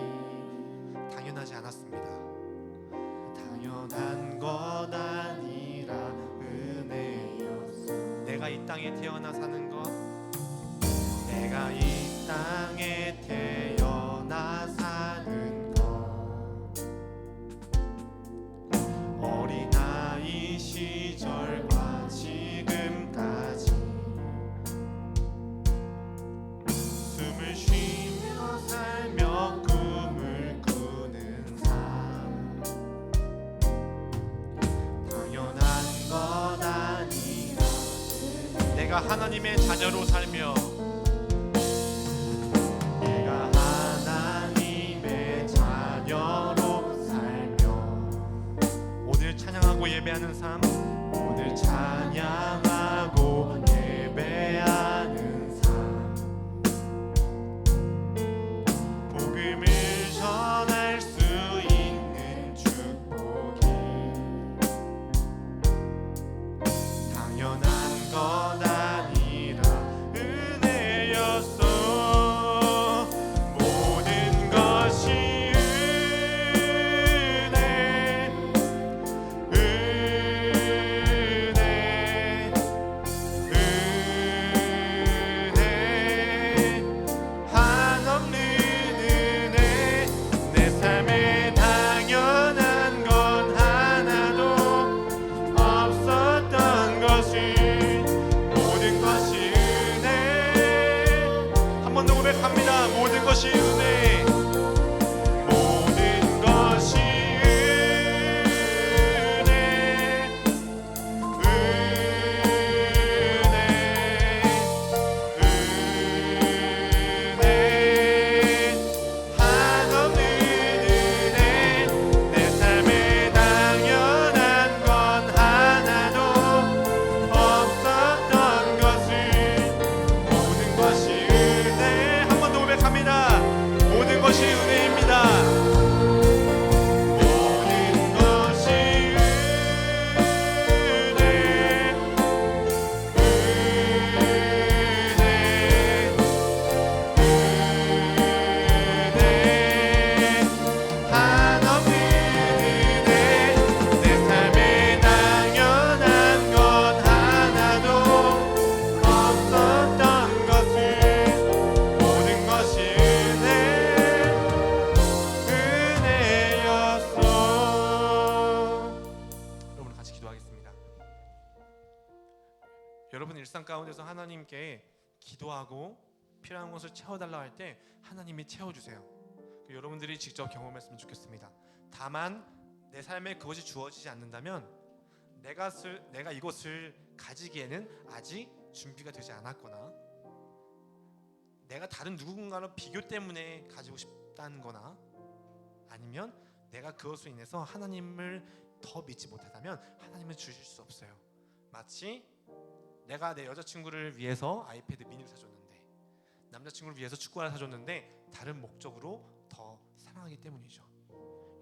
당연하지 않았습니다. 당연한 것 아니라 은혜였어. 내가 이 땅에 태어나 사는 것 내가 이 땅에 태어나 사는 것 어린아이 시절과 지금까지 숨을 쉬며 살며 꿈을 꾸는 삶 당연한 것 아니라 내가 하나님의 자녀로 살며 내가 하나님의 자녀로 살며 오늘 찬양하고 예배하는 삶 오늘 찬양하고 예배하는 삶 복음을 전할 모든 것이 은혜. 한 번 더 고백합니다. 모든 것이 은혜. 모든 것이 은혜. 은혜 한없는 은혜. 내 삶에 당연한 건 하나도 없었던 것을. 모든 것이 은혜. 한 번 더 고백합니다. 모든 것이 은혜입니다. 모든 것이 은혜. 은혜 한없는 은혜. 내 삶에 당연한 건 하나도 없었던 것을. 모든 것이 은혜였어. 여러분 같이 기도하겠습니다. 여러분 일상 가운데서 하나님께 기도하고 필요한 것을 채워달라 할 때 하나님이 채워주세요. 여러분들이 직접 경험했으면 좋겠습니다. 다만 내 삶에 그것이 주어지지 않는다면 내가 이것을 가지기에는 아직 준비가 되지 않았거나 내가 다른 누군가로 비교 때문에 가지고 싶다는 거나 아니면 내가 그것으로 인해서 하나님을 더 믿지 못하다면 하나님은 주실 수 없어요. 마치 내가 내 여자친구를 위해서 아이패드 미니를 사줬는데 남자친구를 위해서 축구화를 사줬는데 다른 목적으로 더 사랑하기 때문이죠.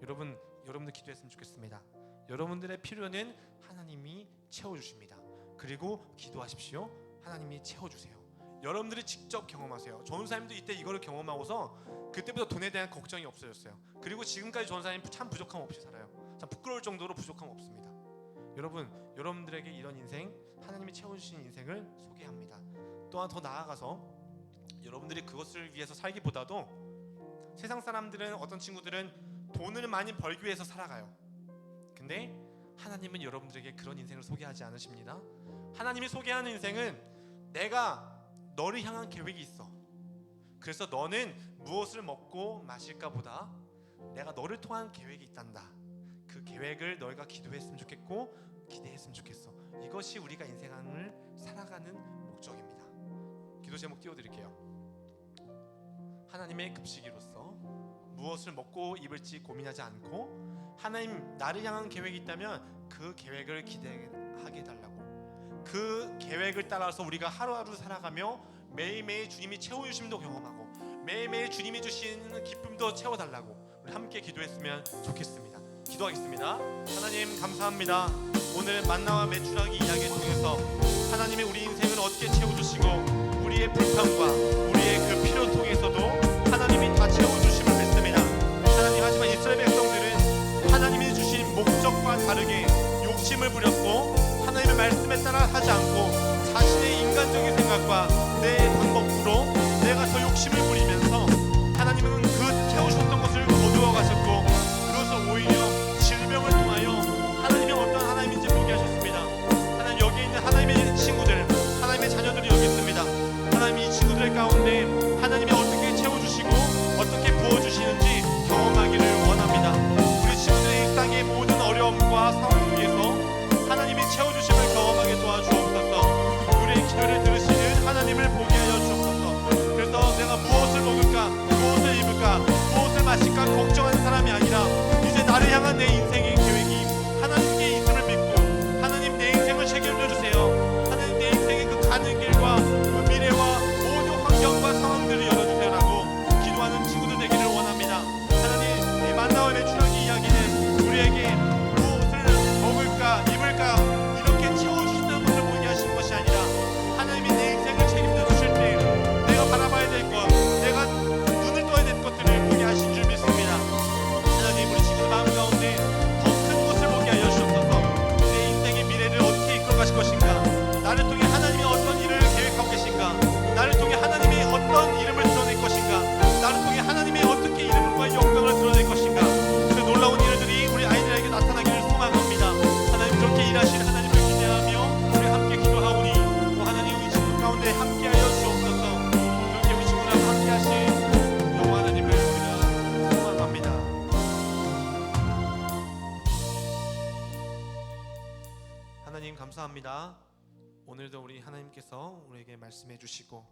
여러분들 기도했으면 좋겠습니다. 여러분들의 필요는 하나님이 채워주십니다. 그리고 기도하십시오. 하나님이 채워주세요. 여러분들이 직접 경험하세요. 전사님도 이때 이거를 경험하고서 그때부터 돈에 대한 걱정이 없어졌어요. 그리고 지금까지 전사님 참 부족함 없이 살아요. 참 부끄러울 정도로 부족함 없습니다. 여러분들에게 이런 인생, 하나님이 채워주신 인생을 소개합니다. 또한 더 나아가서 여러분들이 그것을 위해서 살기보다도 세상 사람들은 어떤 친구들은 돈을 많이 벌기 위해서 살아가요. 근데 하나님은 여러분들에게 그런 인생을 소개하지 않으십니다. 하나님이 소개하는 인생은 내가 너를 향한 계획이 있어. 그래서 너는 무엇을 먹고 마실까 보다 내가 너를 통한 계획이 있단다. 그 계획을 너희가 기도했으면 좋겠고 기대했으면 좋겠어. 이것이 우리가 인생을 살아가는 목적입니다. 기도 제목 띄워드릴게요. 하나님의 급식이로서 무엇을 먹고 입을지 고민하지 않고 하나님 나를 향한 계획이 있다면 그 계획을 기대하게 해달라고. 그 계획을 따라서 우리가 하루하루 살아가며 매일매일 주님이 채워주심도 경험하고 매일매일 주님이 주시는 기쁨도 채워달라고 우리 함께 기도했으면 좋겠습니다. 기도하겠습니다. 하나님 감사합니다. 오늘 만나와 메추라기 이야기를 통해서 하나님의 우리 인생을 어떻게 채워주시고 우리의 불평과 우리의 그 필요 통해서도 하나님이 다 채워주심을 믿습니다. 하나님, 하지만 이스라엘 백성들은 하나님이 주신 목적과 다르게 욕심을 부렸고 하나님의 말씀에 따라 하지 않고 자신의 인간적인 생각과 내 방법으로 내가 더 욕심을 부리면서 하나님은 그 채우셨던 것을 거두어 가셨고 그것을 오히려 질병을 통하여 하나님이 어떤 하나님인지 보게 하셨습니다. 하나님, 여기 있는 하나님의 친구들, 하나님의 자녀들이 여기 있습니다. 하나님, 이 친구들 가운데 하나님이 어떻게 채워주시고 어떻게 부어주시는지 경험하기를 원합니다. 우리 친구들의 일상의 모든 어려움과 상황 속에서 하나님이 채워주심을 경험하게 도와주옵소서. 우리의 기도를 들으시는 하나님을 보게 하여 주옵소서. 그래서 내가 무엇을 먹을까, 무엇을 입을까, 무엇을 마실까 걱정하는 사람이 아니라 이제 나를 향한 내 인생의 계획이 하나님께 있음을 믿고 하나님 내 인생을 책임져 주세요. 하나님 내 인생의 그 가는 길과 그 미래와 모든 환경과 상황들을 열어주세요라고 기도하는 친구들 되기를 원합니다. 하나님, 이 만나와 메추라기 이야기는 우리에게 무엇을 먹을까 입을까 이렇게 채워주신다는 것을 보게 하신 것이 아니라 하나님이 내 인생을 책임져 주실 때 내가 바라봐야 될 것, 내가 눈을 떠야 될 것들을 보게 하신 줄 믿습니다. 하나님, 우리 친구들 마음 가운데 더 큰 것을 보게 하여 주옵소서. 내 인생의 미래를 어떻게 이끌어 가실 것인가, 나를 통해 하나님이 어떤 일을 계획하고 계신가, 나를 통해 하나님이 어떤 이름을 드러낼 것인가, 나를 통해 하나님이 어떻게 이름과 영광을 드러낼 것인가, 그 놀라운 일들이 우리 아이들에게 나타나기를 소망합니다. 하나님, 그렇게 일하신 하나님을 기대하며 우리 함께 감사합니다. 오늘도 우리 하나님께서 우리에게 말씀해 주시고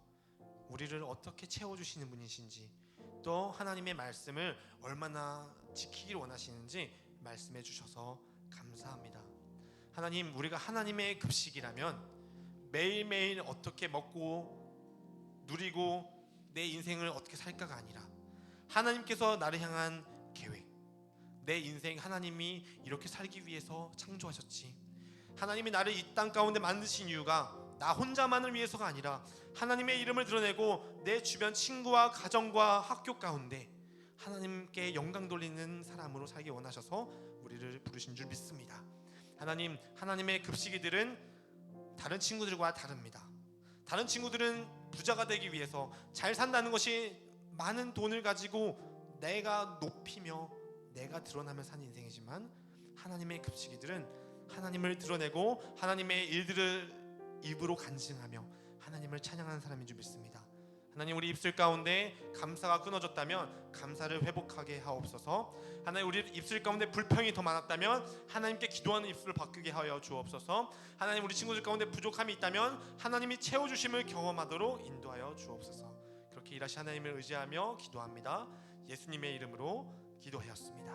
우리를 어떻게 채워주시는 분이신지, 또 하나님의 말씀을 얼마나 지키기를 원하시는지 말씀해 주셔서 감사합니다. 하나님, 우리가 하나님의 급식이라면 매일매일 어떻게 먹고 누리고 내 인생을 어떻게 살까가 아니라 하나님께서 나를 향한 계획, 내 인생 하나님이 이렇게 살기 위해서 창조하셨지, 하나님이 나를 이 땅 가운데 만드신 이유가 나 혼자만을 위해서가 아니라 하나님의 이름을 드러내고 내 주변 친구와 가정과 학교 가운데 하나님께 영광 돌리는 사람으로 살기 원하셔서 우리를 부르신 줄 믿습니다. 하나님, 하나님의 급식이들은 다른 친구들과 다릅니다. 다른 친구들은 부자가 되기 위해서 잘 산다는 것이 많은 돈을 가지고 내가 높이며 내가 드러나며 사는 인생이지만, 하나님의 급식이들은 하나님을 드러내고 하나님의 일들을 입으로 간증하며 하나님을 찬양하는 사람인 줄 믿습니다. 하나님, 우리 입술 가운데 감사가 끊어졌다면 감사를 회복하게 하옵소서. 하나님, 우리 입술 가운데 불평이 더 많았다면 하나님께 기도하는 입술을 바꾸게 하여 주옵소서. 하나님, 우리 친구들 가운데 부족함이 있다면 하나님이 채워주심을 경험하도록 인도하여 주옵소서. 그렇게 일하신 하나님을 의지하며 기도합니다. 예수님의 이름으로 기도하였습니다.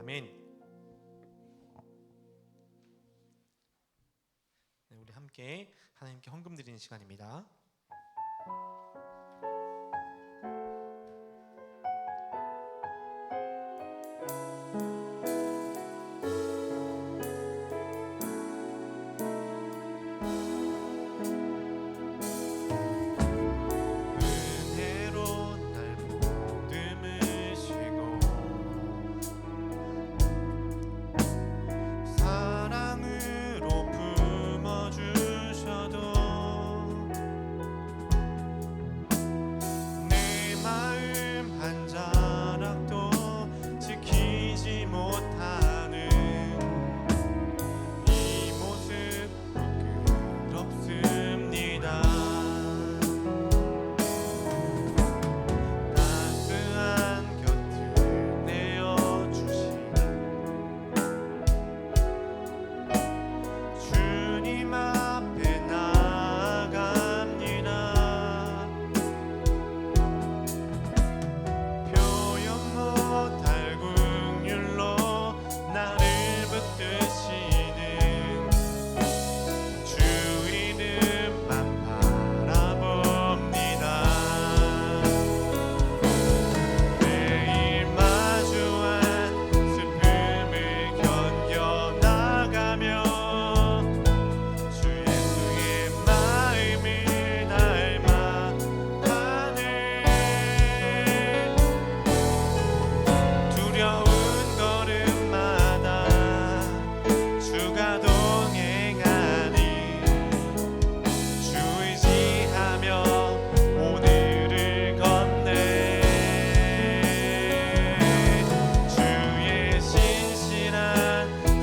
아멘. 네, 우리 함께 하나님께 헌금 드리는 시간입니다. 은혜로 날 보듬으시고 사랑으로 품어주셔도 내 마음 한 자락도 지키지 못하는 이 모습 부끄럽습니다. 따스한 곁을 내어주시는 주님 앞에 나아갑니다. 표현 못할 긍휼로 나를 붙드시는 주 이름만 바라봅니다. 매일 마주한 슬픔을 견뎌나가며 주 예수의 마음을 닮아가네. 두려운 걸음마다 주가 동행하니 주 의지하며 오늘을 걷네. 주의 신실한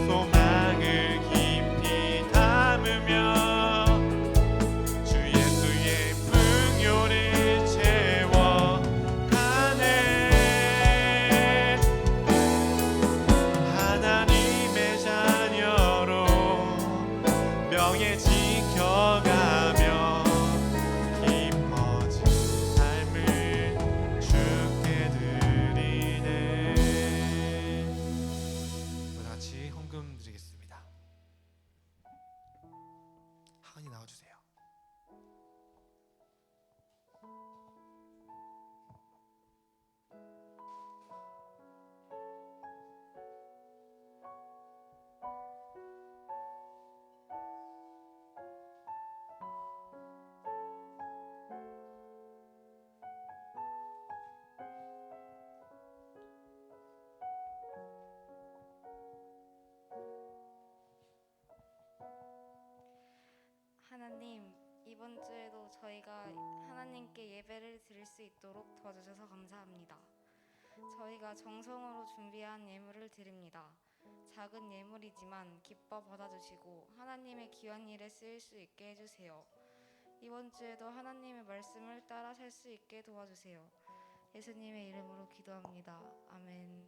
소망을 깊이 담으며 주 예수의 풍요를 채워가네. 하나님의 자녀로 명예 지켜가며 깊어진 삶을 주께 드리네. 우리 같이 헌금 드리겠습니다. 하은이 나와주세요. 하나님, 이번 주에도 저희가 하나님께 예배를 드릴 수 있도록 도와주셔서 감사합니다. 저희가 정성으로 준비한 예물을 드립니다. 작은 예물이지만 기뻐 받아주시고 하나님의 귀한 일에 쓰일 수 있게 해주세요. 이번 주에도 하나님의 말씀을 따라 살 수 있게 도와주세요. 예수님의 이름으로 기도합니다. 아멘.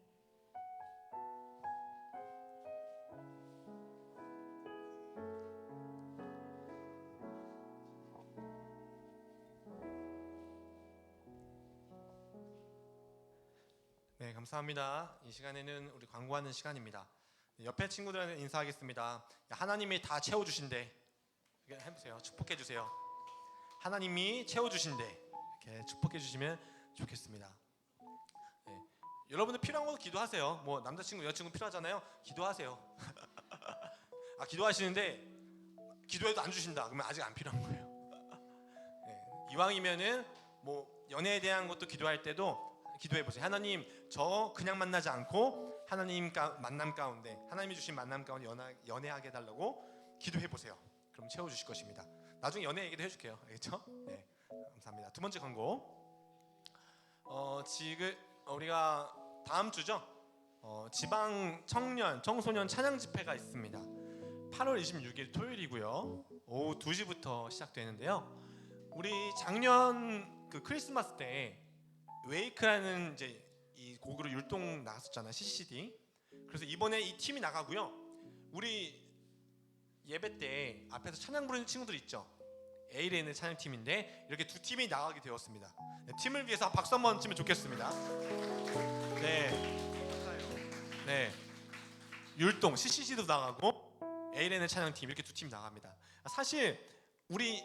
네, 감사합니다. 이 시간에는 우리 광고하는 시간입니다. 네, 옆에 친구들한테 인사하겠습니다. 하나님이 다 채워주신대. 이렇게 해보세요. 축복해주세요. 하나님이 채워주신대. 이렇게 축복해주시면 좋겠습니다. 네, 여러분들 필요한 거 기도하세요. 뭐 남자친구, 여자친구 필요하잖아요. 기도하세요. 아, 기도하시는데 기도해도 안 주신다. 그러면 아직 안 필요한 거예요. 네, 이왕이면은 뭐 연애에 대한 것도 기도할 때도 기도해 보세요. 하나님, 저 그냥 만나지 않고 하나님 만남 가운데, 하나님이 주신 만남 가운데 연애하게 해달라고 기도해 보세요. 그럼 채워주실 것입니다. 나중에 연애 얘기도 해줄게요. 알겠죠? 네, 감사합니다. 두 번째 광고. 지금 우리가 다음 주죠? 지방 청년, 청소년 찬양 집회가 있습니다. 8월 26일 토요일이고요. 오후 2시부터 시작되는데요. 우리 작년 그 크리스마스 때 웨이크라는 이제 이 곡으로 율동 나갔었잖아요. CCD. 그래서 이번에 이 팀이 나가고요. 우리 예배 때 앞에서 찬양 부르는 친구들 있죠. 에이레인의 찬양팀인데 이렇게 두 팀이 나가게 되었습니다. 네, 팀을 위해서 박수 한번 치면 좋겠습니다. 네. 네. 율동 CCC도 나가고 에이레인의 찬양팀 이렇게 두 팀 나갑니다. 사실 우리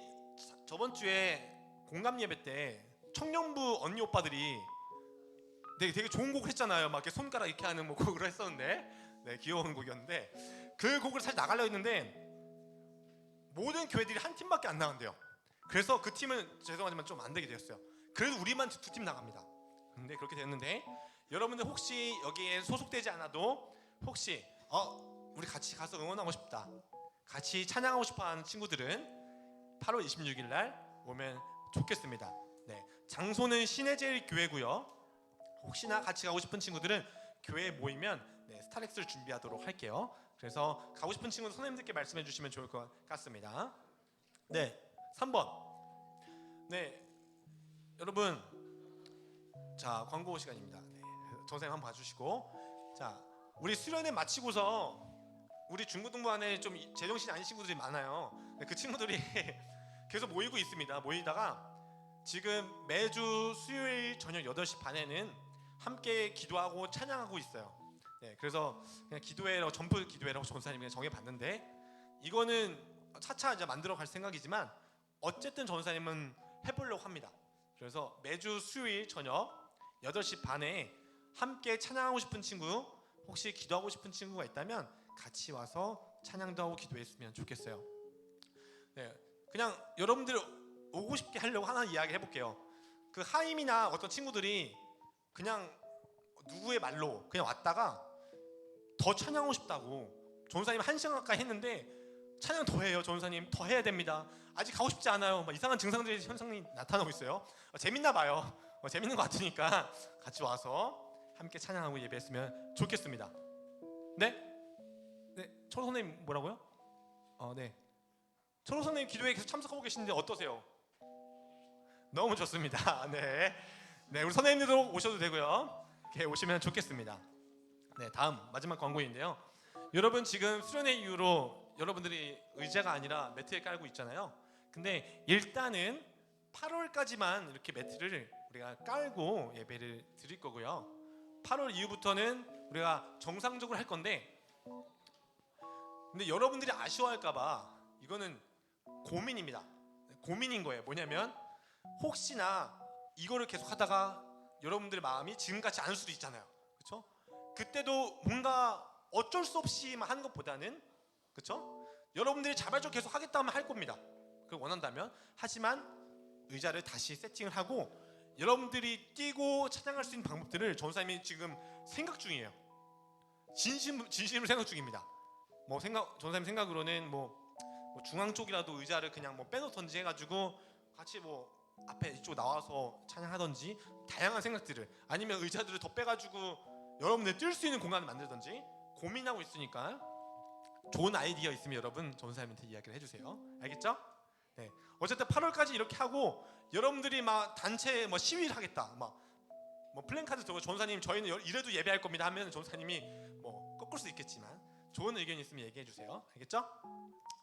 저번 주에 공감 예배 때 청년부 언니 오빠들이 되게 좋은 곡을 했잖아요. 막 이렇게 손가락 이렇게 하는 뭐 곡을 했었는데, 네, 귀여운 곡이었는데 그 곡을 사실 나가려 했는데 모든 교회들이 한 팀밖에 안 나간대요. 그래서 그 팀은 죄송하지만 좀 안 되게 되었어요. 그래도 우리만 두 팀 나갑니다. 근데 그렇게 됐는데 여러분들 혹시 여기에 소속되지 않아도 혹시 우리 같이 가서 응원하고 싶다, 같이 찬양하고 싶어하는 친구들은 8월 26일 날 오면 좋겠습니다. 네, 장소는 신해제일 교회고요. 혹시나 같이 가고 싶은 친구들은 교회에 모이면 스타렉스를 준비하도록 할게요. 그래서 가고 싶은 친구는 선생님들께 말씀해 주시면 좋을 것 같습니다. 네, 3번. 네, 여러분, 자, 광고 시간입니다. 네, 선생님 한번 봐주시고, 자, 우리 수련회 마치고서 우리 중고등부 안에 좀 제정신이 아닌 친구들이 많아요. 네, 그 친구들이 계속 모이고 있습니다. 모이다가 지금 매주 수요일 저녁 8시 반에는 함께 기도하고 찬양하고 있어요. 네, 그래서 그냥 기도회라고, 점프 기도회라고 전사님이 그냥 정해봤는데 이거는 차차 이제 만들어 갈 생각이지만 어쨌든 전사님은 해보려고 합니다. 그래서 매주 수요일 저녁 8시 반에 함께 찬양하고 싶은 친구, 혹시 기도하고 싶은 친구가 있다면 같이 와서 찬양도 하고 기도했으면 좋겠어요. 네, 그냥 여러분들 오고 싶게 하려고 하나 이야기 해볼게요. 그 하임이나 어떤 친구들이 그냥 누구의 말로 그냥 왔다가 더 찬양하고 싶다고 전사님 1시간 가까이 했는데 찬양 더 해요. 전사님 더 해야 됩니다. 아직 가고 싶지 않아요. 막 이상한 증상들이 현상이 나타나고 있어요. 재밌나 봐요. 재밌는 것 같으니까 같이 와서 함께 찬양하고 예배했으면 좋겠습니다. 네? 네, 철호 선생님 뭐라고요? 네. 철호 선생님 기도회에 계속 참석하고 계시는데 어떠세요? 너무 좋습니다. 네, 네, 우리 선생님들도 오셔도 되고요. 이렇게 오시면 좋겠습니다. 네, 다음 마지막 광고인데요. 여러분 지금 수련회 이후로 여러분들이 의자가 아니라 매트에 깔고 있잖아요. 근데 일단은 8월까지만 이렇게 매트를 우리가 깔고 예배를 드릴 거고요. 8월 이후부터는 우리가 정상적으로 할 건데, 근데 여러분들이 아쉬워할까봐 이거는 고민입니다. 고민인 거예요. 뭐냐면 혹시나 이거를 계속 하다가 여러분들의 마음이 지금같이 않을 수도 있잖아요. 그렇죠? 그때도 뭔가 어쩔 수 없이 하는 것보다는, 그렇죠? 여러분들이 자발적으로 계속 하겠다 하면 할 겁니다. 그걸 원한다면. 하지만 의자를 다시 세팅을 하고 여러분들이 뛰고 찬양할 수 있는 방법들을 전사님이 지금 생각 중이에요. 진심으로 생각 중입니다. 전사님 생각으로는 중앙 쪽이라도 의자를 그냥 빼놓던지 해가지고 같이 앞에 이쪽 나와서 찬양하던지, 다양한 생각들을, 아니면 의자들을 더 빼가지고 여러분들 뛸 수 있는 공간을 만들던지 고민하고 있으니까 좋은 아이디어 있으면 여러분 전사님한테 이야기를 해주세요. 알겠죠? 네. 어쨌든 8월까지 이렇게 하고 여러분들이 단체 시위를 하겠다, 플랜카드 들고 전사님 저희는 이래도 예배할 겁니다 하면 전사님이 꺾을 수 있겠지만 좋은 의견이 있으면 얘기해 주세요. 알겠죠?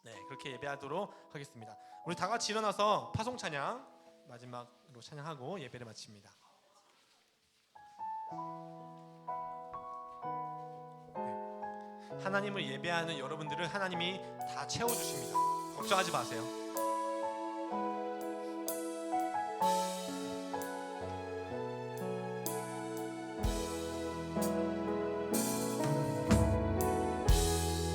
네, 그렇게 예배하도록 하겠습니다. 우리 다 같이 일어나서 파송 찬양 마지막으로 찬양하고 예배를 마칩니다. 하나님을 예배하는 여러분들을 하나님이 다 채워주십니다. 걱정하지 마세요.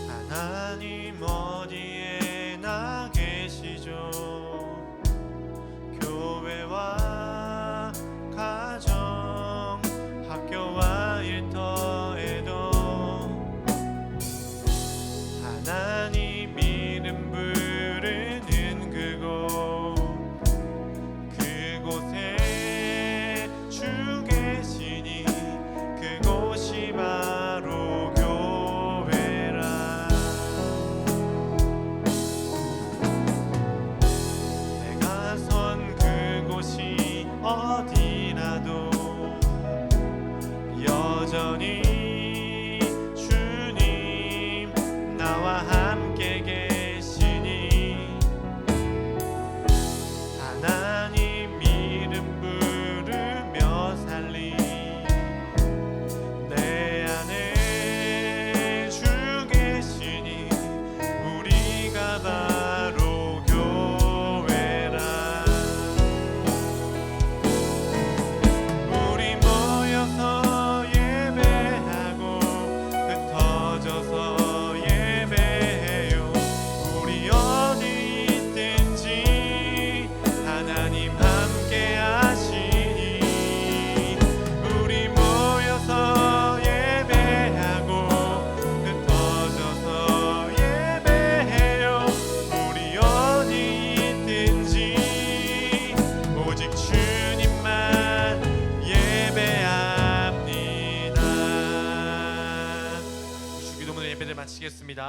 하나님 어디에나 계시죠. 교회와 가정, 학교와 일터에도 하나님 이름 부르는 그곳에 주 계시니 그곳이 바로 교회라. 내가 선 그곳이 어디라도 여전히 주님 나와 함께 계시니 하나님 이름 부르며 살리. 내 안에 주 계시니 우리가 바로 교회라. 우리 모여서 예배하고 흩어져서 예배해요. 우리 어디 있든지 하나님 함께 하시니. 우리 모여서 예배하고 흩어져서 예배해요. 우리 어디 있든지 오직 주님만 예배합니다. 주기도문의 예배를 마치겠습니다.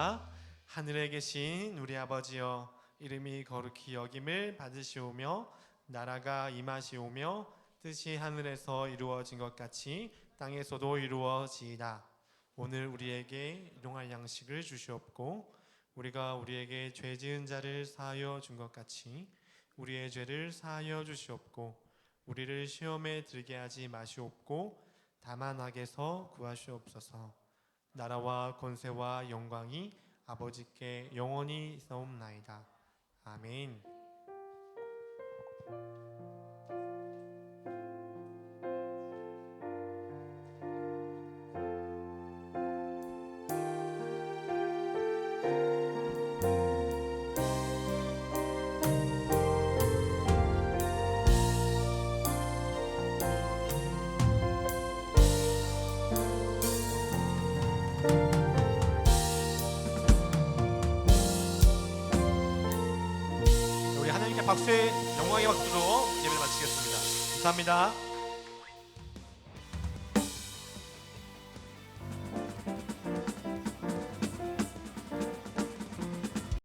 하늘에 계신 우리 아버지여, 이름이 거룩히 여김을 받으시오며 나라가 임하시오며 뜻이 하늘에서 이루어진 것 같이 땅에서도 이루어지이다. 오늘 우리에게 일용할 양식을 주시옵고 우리가 우리에게 죄 지은 자를 사하여 준 것 같이 우리의 죄를 사하여 주시옵고 우리를 시험에 들게 하지 마시옵고 다만 악에서 구하시옵소서. 나라와 권세와 영광이 아버지께 영원히 있사옵나이다. 아멘. 우리 하나님께 박수의 영광의 박수로 예배를 마치겠습니다. 감사합니다.